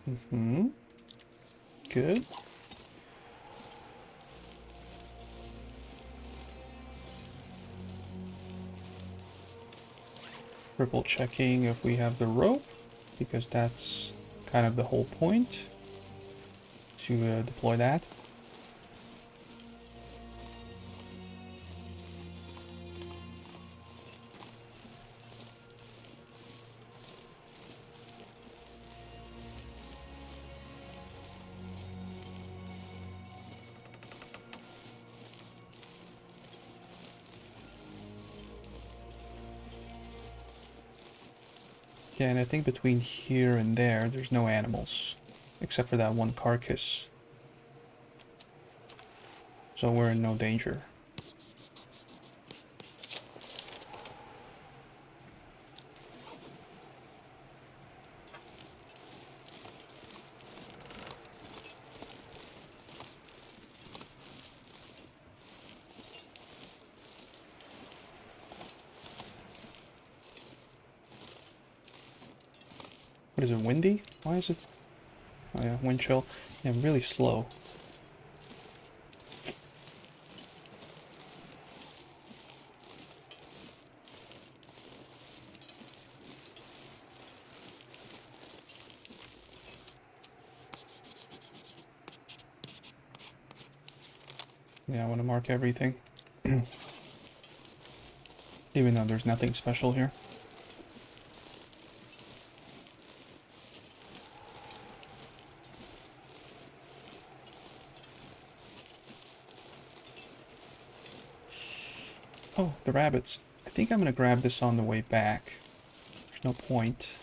Mm-hmm. Good. Triple checking if we have the rope, because that's kind of the whole point to deploy that. Yeah, and I think between here and there, there's no animals, except for that one carcass. So we're in no danger. What is it, windy? Why is it? Oh yeah, wind chill. Yeah, really slow. Yeah, I want to mark everything. Even though there's nothing special here. Oh, the rabbits. I think I'm gonna grab this on the way back. There's no point.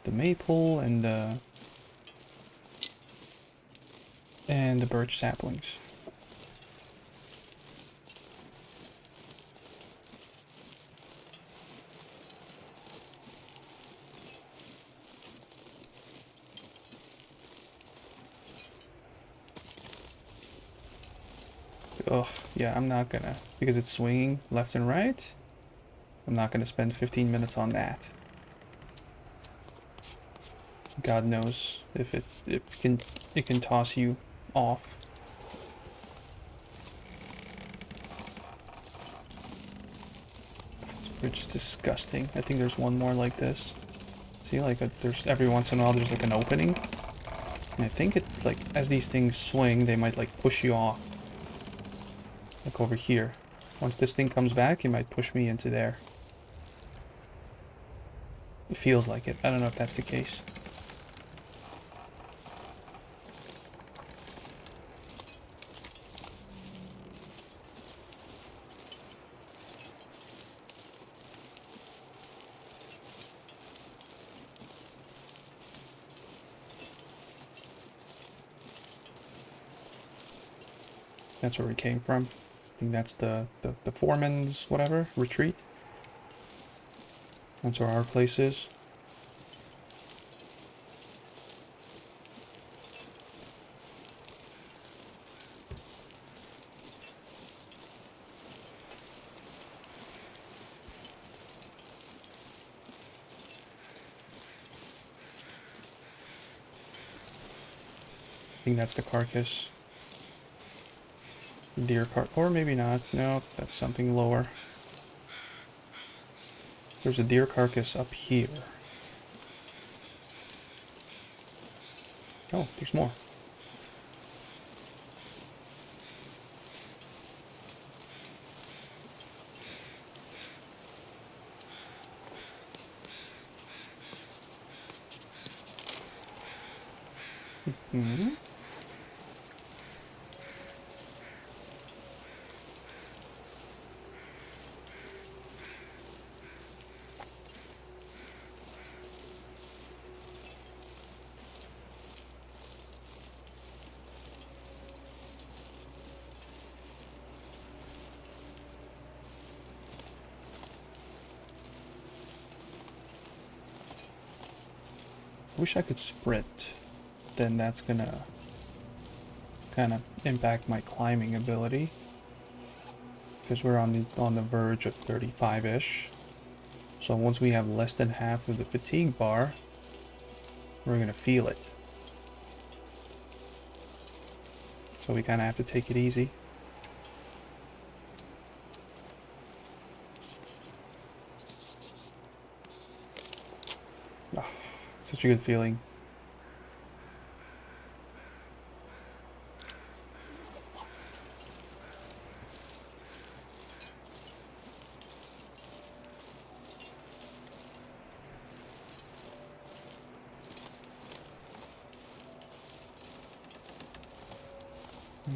The maple and the birch saplings. Ugh, yeah, I'm not gonna, because it's swinging left and right, I'm not gonna spend 15 minutes on that. God knows if it can toss you off. This bridge is disgusting. I think there's one more like this. See, like there's every once in a while there's like an opening, and I think it like as these things swing, they might like push you off. Like over here. Once this thing comes back, it might push me into there. It feels like it. I don't know if that's the case. That's where we came from. I think that's the foreman's whatever retreat. That's where our place is. I think that's the carcass. Deer or maybe not. No, that's something lower. There's a deer carcass up here. Oh, there's more. Mm-hmm. wish I could sprint. Then that's gonna kind of impact my climbing ability. Because we're on the verge of 35-ish. So once we have less than half of the fatigue bar, we're gonna feel it. So we kind of have to take it easy. Oh, such a good feeling.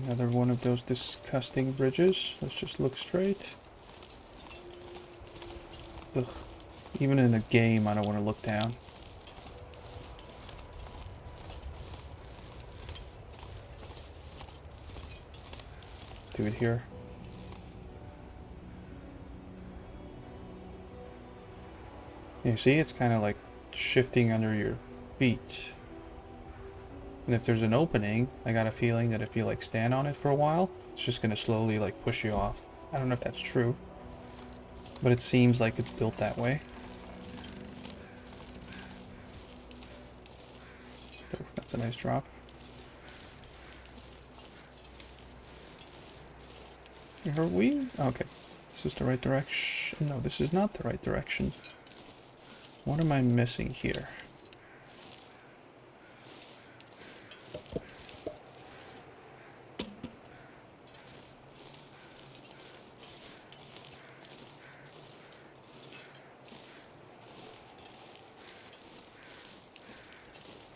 Another one of those disgusting bridges. Let's just look straight. Ugh. Even in a game, I don't want to look down. Let's do it here. You see, it's kind of like shifting under your feet. And if there's an opening, I got a feeling that if you like stand on it for a while, it's just gonna slowly like push you off. I don't know if that's true, but it seems like it's built that way. Oh, that's a nice drop. Are we? Okay. This is the right direction. No, this is not the right direction. What am I missing here?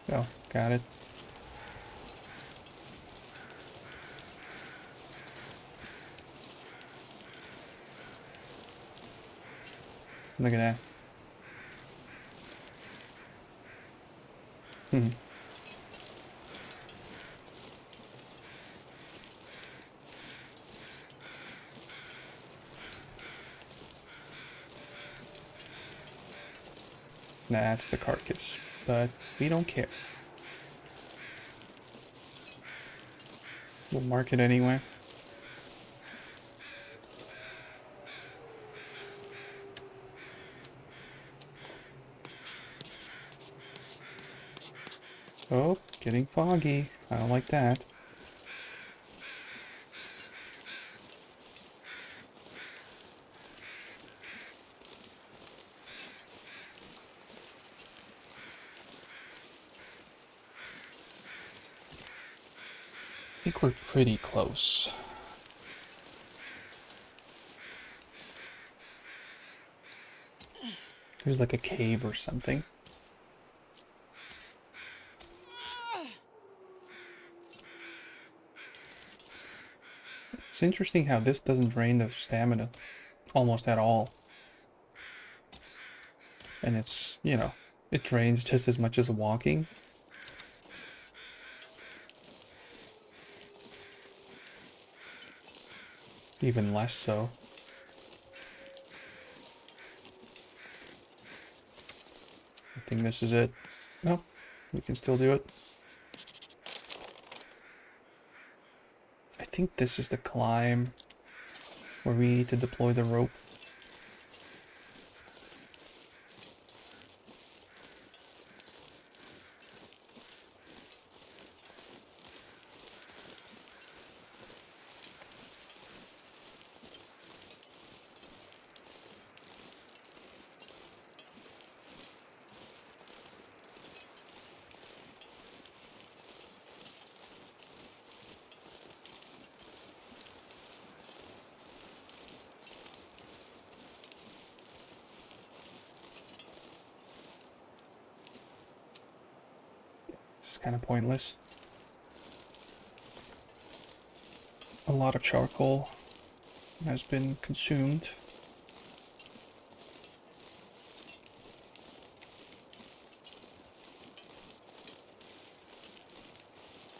Oh, got it. Look at that. Hmm. That's the carcass, but we don't care. We'll mark it anyway. Oh, getting foggy. I don't like that. I think we're pretty close. There's like a cave or something. It's interesting how this doesn't drain the stamina almost at all. And it's, you know, it drains just as much as walking. Even less so. I think this is it. Nope, we can still do it. I think this is the climb where we need to deploy the rope. This is kind of pointless. A lot of charcoal has been consumed.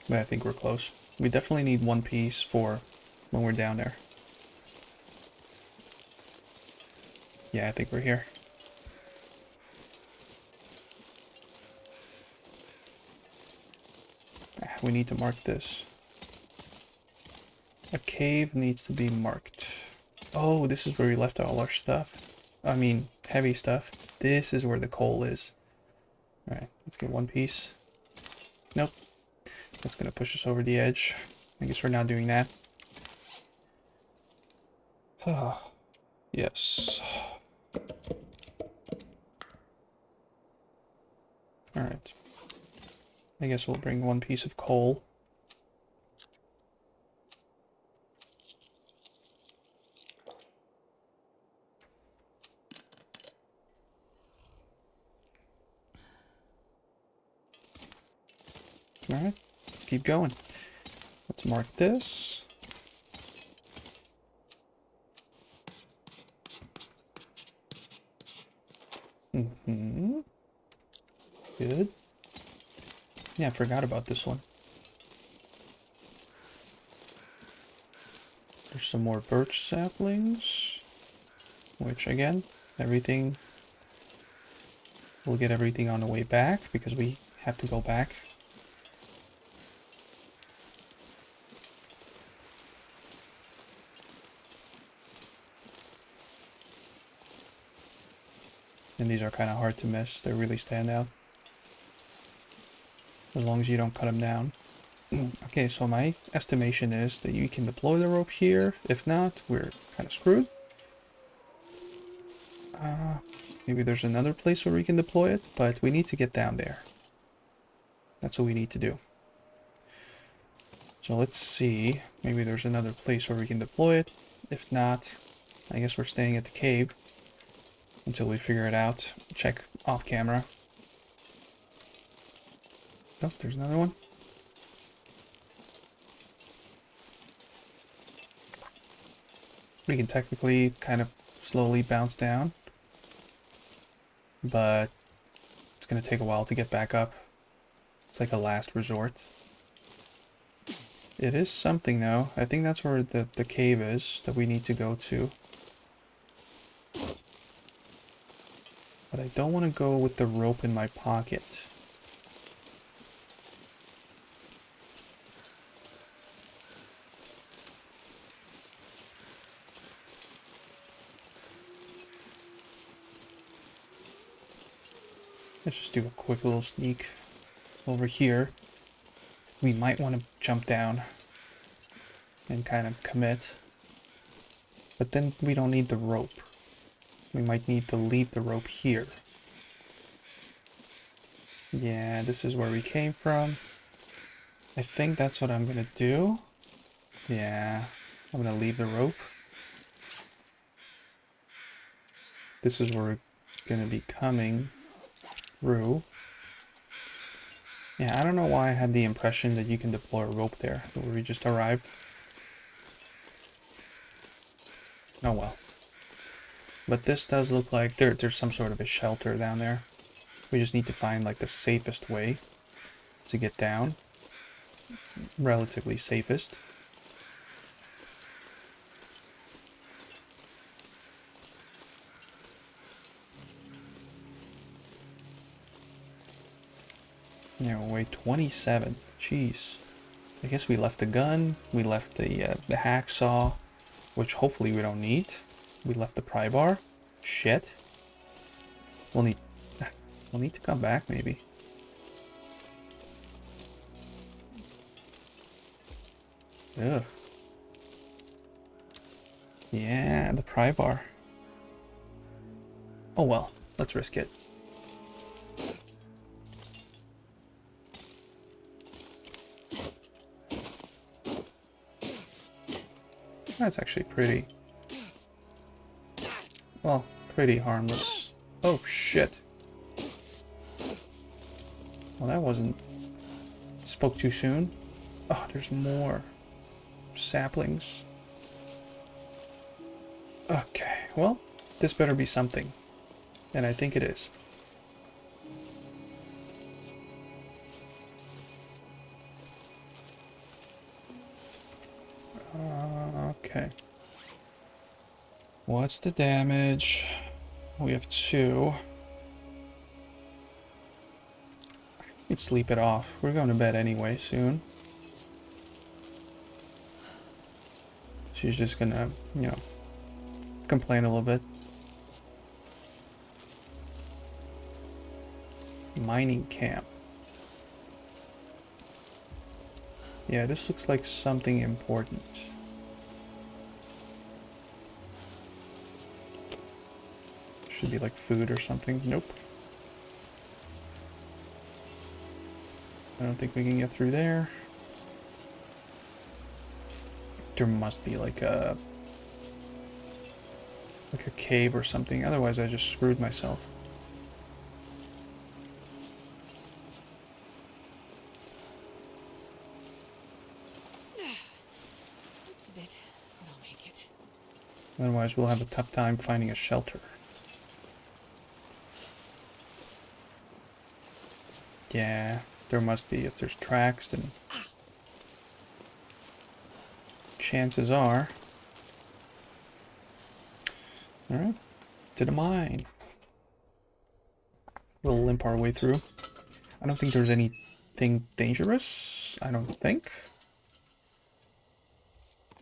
But I think we're close. We definitely need one piece for when we're down there. Yeah, I think we're here. we need to mark this. A cave needs to be marked. Oh, this is where we left all our stuff. I mean, heavy stuff. This is where the coal is. Alright, let's get one piece. Nope. That's gonna push us over the edge. I guess we're not doing that. Yes. Alright. I guess we'll bring one piece of coal. Alright, let's keep going. Let's mark this. Good. Yeah, I forgot about this one. There's some more birch saplings. Which, again, everything... We'll get everything on the way back, because we have to go back. And these are kind of hard to miss. They really stand out. As long as you don't cut them down. Okay, so my estimation is that you can deploy the rope here. If not, we're kind of screwed. Maybe there's another place where we can deploy it, but we need to get down there. That's what we need to do. So let's see. Maybe there's another place where we can deploy it. If not, I guess we're staying at the cave until we figure it out. Check off camera. Oh, there's another one. We can technically kind of slowly bounce down, but it's going to take a while to get back up. It's like a last resort. It is something though. I think that's where the cave is that we need to go to. But I don't want to go with the rope in my pocket. Let's just do a quick little sneak over here. We might want to jump down and kind of commit. But then we don't need the rope. We might need to leave the rope here. Yeah, this is where we came from. I think that's what I'm going to do. Yeah, I'm going to leave the rope. This is where we're going to be coming through. Yeah, I don't know why I had the impression that you can deploy a rope there, where we just arrived. Oh well. But this does look like there's some sort of a shelter down there. We just need to find like the safest way to get down. Relatively safest. Yeah, we'll weigh 27. Jeez. I guess we left the gun. We left the hacksaw, which hopefully we don't need. We left the pry bar. Shit. We'll need to come back maybe. Ugh. Yeah, the pry bar. Oh well, let's risk it. That's actually pretty. Well, pretty harmless. Oh shit. Well, that wasn't... Spoke too soon. Oh, there's more saplings. Okay, well, this better be something. And I think it is. Okay. What's the damage? We have 2. Let's sleep it off. We're going to bed anyway soon. She's just gonna, you know, complain a little bit. Mining camp. Yeah, this looks like something important. Should be like food or something. Nope. I don't think we can get through there. There must be like a cave or something. Otherwise, I just screwed myself. It's a bit, but I'll make it. Otherwise, we'll have a tough time finding a shelter. Yeah, there must be. If there's tracks, then chances are. Alright, to the mine. We'll limp our way through. I don't think there's anything dangerous. I don't think.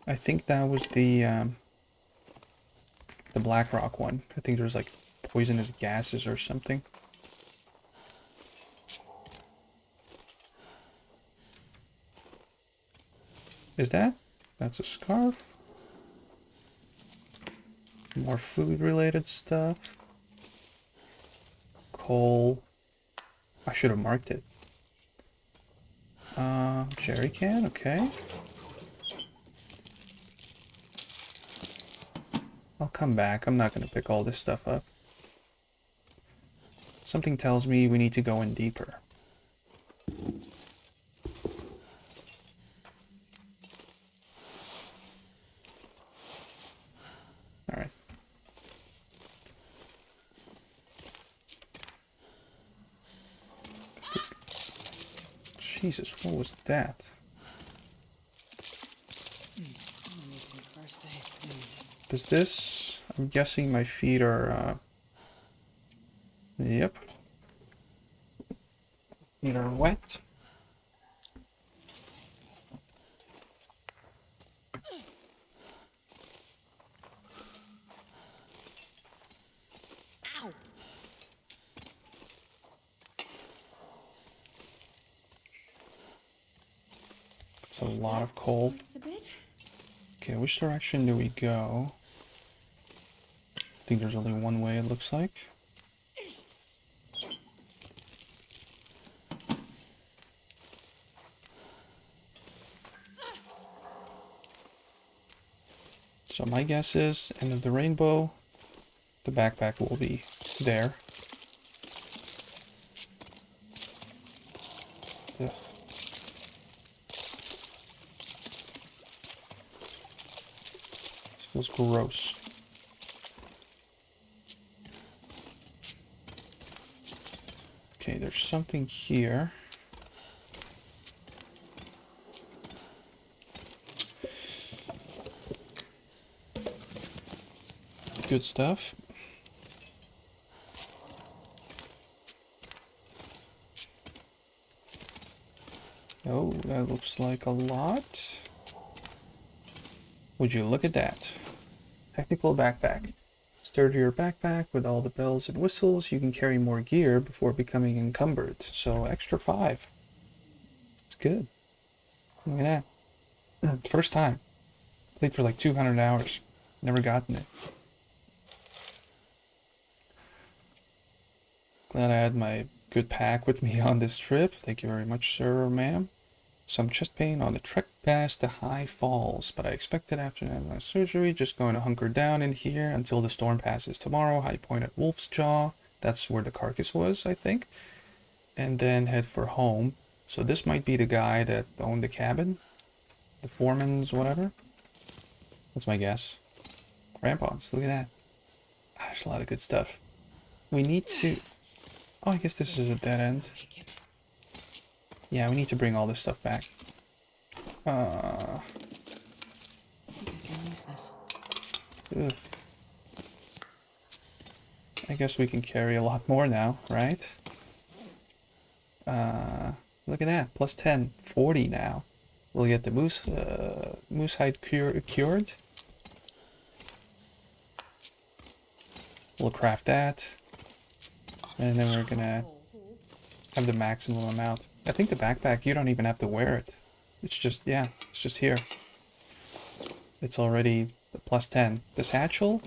I think that was the Black Rock one. I think there's like poisonous gases or something. Is that? That's a scarf. More food related stuff. Coal. I should have marked it. Jerry can, okay. I'll come back. I'm not gonna pick all this stuff up. Something tells me we need to go in deeper. Alright. Jesus, what was that? I'll need some first aid soon. Does this... I'm guessing my feet are, Yep. Feet are wet. Ow! It's a lot of coal. It's a bit. Okay, which direction do we go? I think there's only one way, it looks like. So my guess is, end of the rainbow, the backpack will be there. Ugh. This feels gross. Okay, there's something here. Good stuff. Oh, that looks like a lot. Would you look at that? Technical backpack. Sturdier backpack with all the bells and whistles. You can carry more gear before becoming encumbered. So extra 5. It's good. Look at that. First time. Played for like 200 hours. Never gotten it. Glad I had my good pack with me on this trip. Thank you very much, sir or ma'am. Some chest pain on the trek past the high falls, but I expected after my surgery. Just going to hunker down in here until the storm passes tomorrow. High point at Wolf's Jaw. That's where the carcass was, I think. And then head for home. So this might be the guy that owned the cabin. The foreman's whatever. That's my guess. Crampons, look at that. Ah, there's a lot of good stuff. We need to... Oh, I guess this is a dead end. Yeah, we need to bring all this stuff back. I think I can use this. Ugh. I guess we can carry a lot more now, right? Look at that, plus 10, 40 now. We'll get the moose hide cured. We'll craft that. And then we're gonna have the maximum amount. I think the backpack, you don't even have to wear it. It's just, yeah, it's just here. It's already plus 10. The satchel,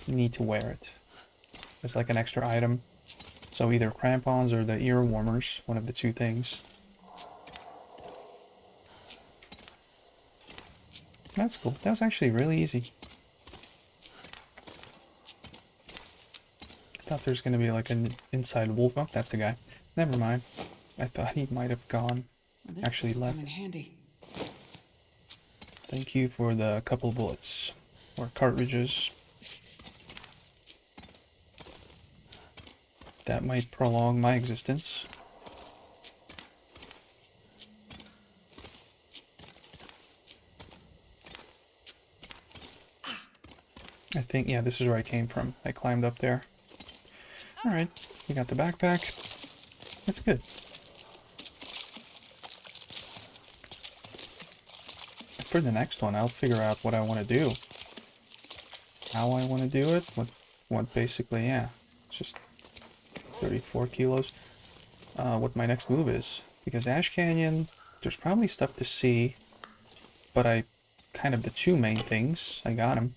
you need to wear it. It's like an extra item. So either crampons or the ear warmers, one of the two things. That's cool. That was actually really easy. I thought there was going to be like an inside wolf. Oh, that's the guy. Never mind. I thought he might have gone. Well, this Actually could left. come in handy. Thank you for the couple bullets. Or cartridges. That might prolong my existence. I think, yeah, this is where I came from. I climbed up there. Alright, we got the backpack. That's good. For the next one, I'll figure out what I want to do. How I want to do it. What basically, yeah. It's just 34 kilos. What my next move is. Because Ash Canyon, there's probably stuff to see. But I, kind of the two main things, I got them.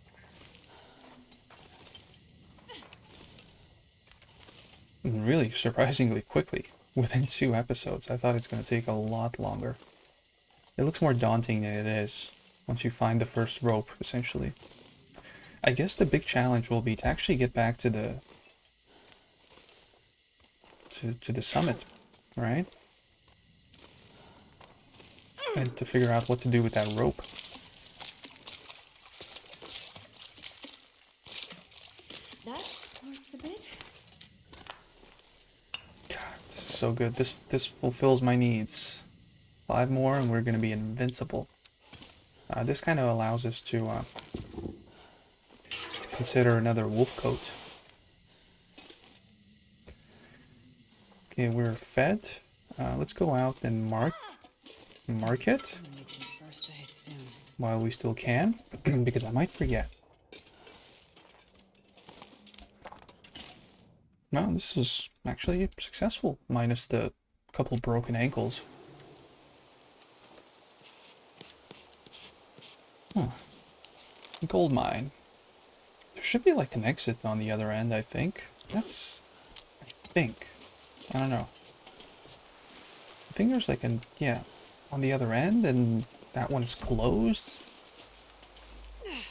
Really surprisingly quickly. Within 2 episodes. I thought it's going to take a lot longer. It looks more daunting than it is. Once you find the first rope, essentially. I guess the big challenge will be to actually get back to the... to the summit, right? And to figure out what to do with that rope. That smarts a bit. God, this is so good. This fulfills my needs. 5 more and we're going to be invincible. This kind of allows us to consider another wolf coat. Okay, we're fed. Let's go out and mark it I'm gonna need some first aid soon. while we still can, because I might forget. No, this is actually successful, minus the couple broken ankles. Huh. Gold mine. There should be like an exit on the other end, I think. I don't know. I think there's like an, yeah, on the other end, and that one's closed.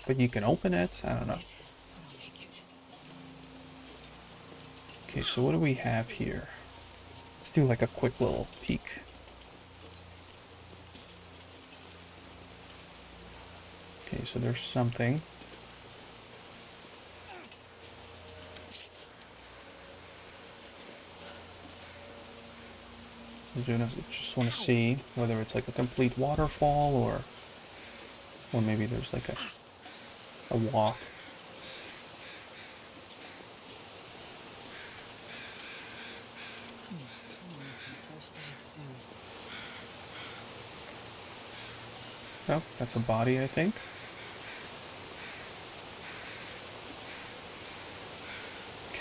But you can open it. I don't know. I'll make it. Okay, so what do we have here? Let's do like a quick little peek. Okay, so there's something. I just want to see whether it's like a complete waterfall or maybe there's like a walk. I'll need some first aid soon. Oh, that's a body, I think.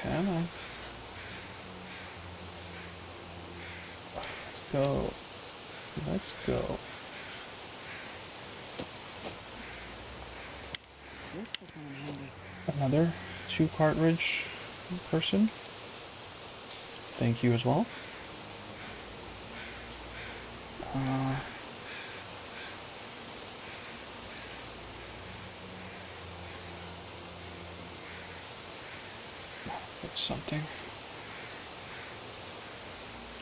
Come on. Let's go. Let's go. This will come in handy. Another 2 cartridge person. Thank you as well. That's something.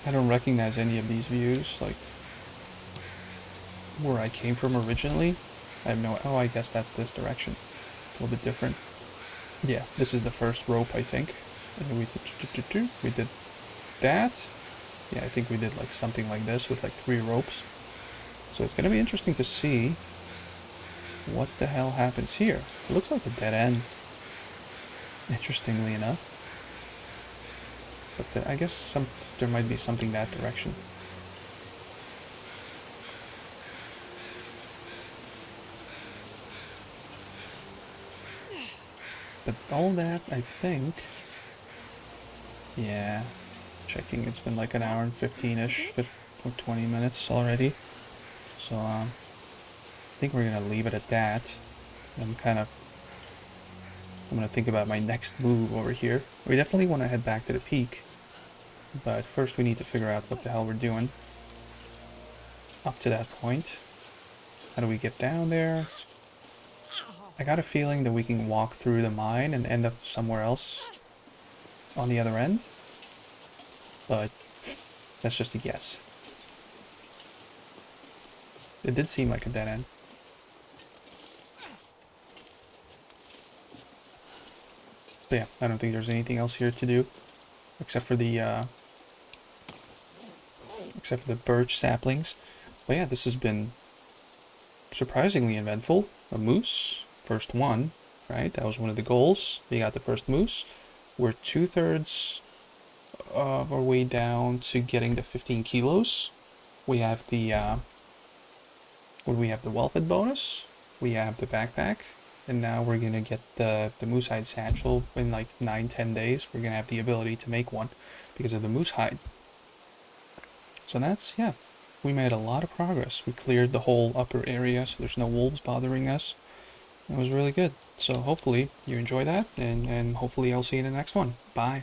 I don't recognize any of these views, like where I came from originally. I have no. Oh, I guess that's this direction. A little bit different. Yeah, this is the first rope, I think. And then we did that. Yeah, I think we did like something like this with like 3 ropes. So it's gonna be interesting to see what the hell happens here. It looks like a dead end. Interestingly enough. But I guess there might be something that direction. But all that, I think... Yeah. Checking, it's been like an hour and 15-ish, or 20 minutes already. So, I think we're gonna leave it at that. I'm gonna think about my next move over here. We definitely want to head back to the peak. But first we need to figure out what the hell we're doing. Up to that point. How do we get down there? I got a feeling that we can walk through the mine and end up somewhere else on the other end. But that's just a guess. It did seem like a dead end. But yeah, I don't think there's anything else here to do. Except for the birch saplings. But yeah, this has been surprisingly eventful. A moose. First one, right? That was one of the goals. We got the first moose. We're 2/3 of our way down to getting the 15 kilos. We have the we have the well-fed bonus. We have the backpack. And now we're gonna get the moose hide satchel in like 9-10 days. We're gonna have the ability to make one because of the moose hide. So that's, yeah, we made a lot of progress. We cleared the whole upper area so there's no wolves bothering us. It was really good. So hopefully you enjoy that, and hopefully I'll see you in the next one. Bye.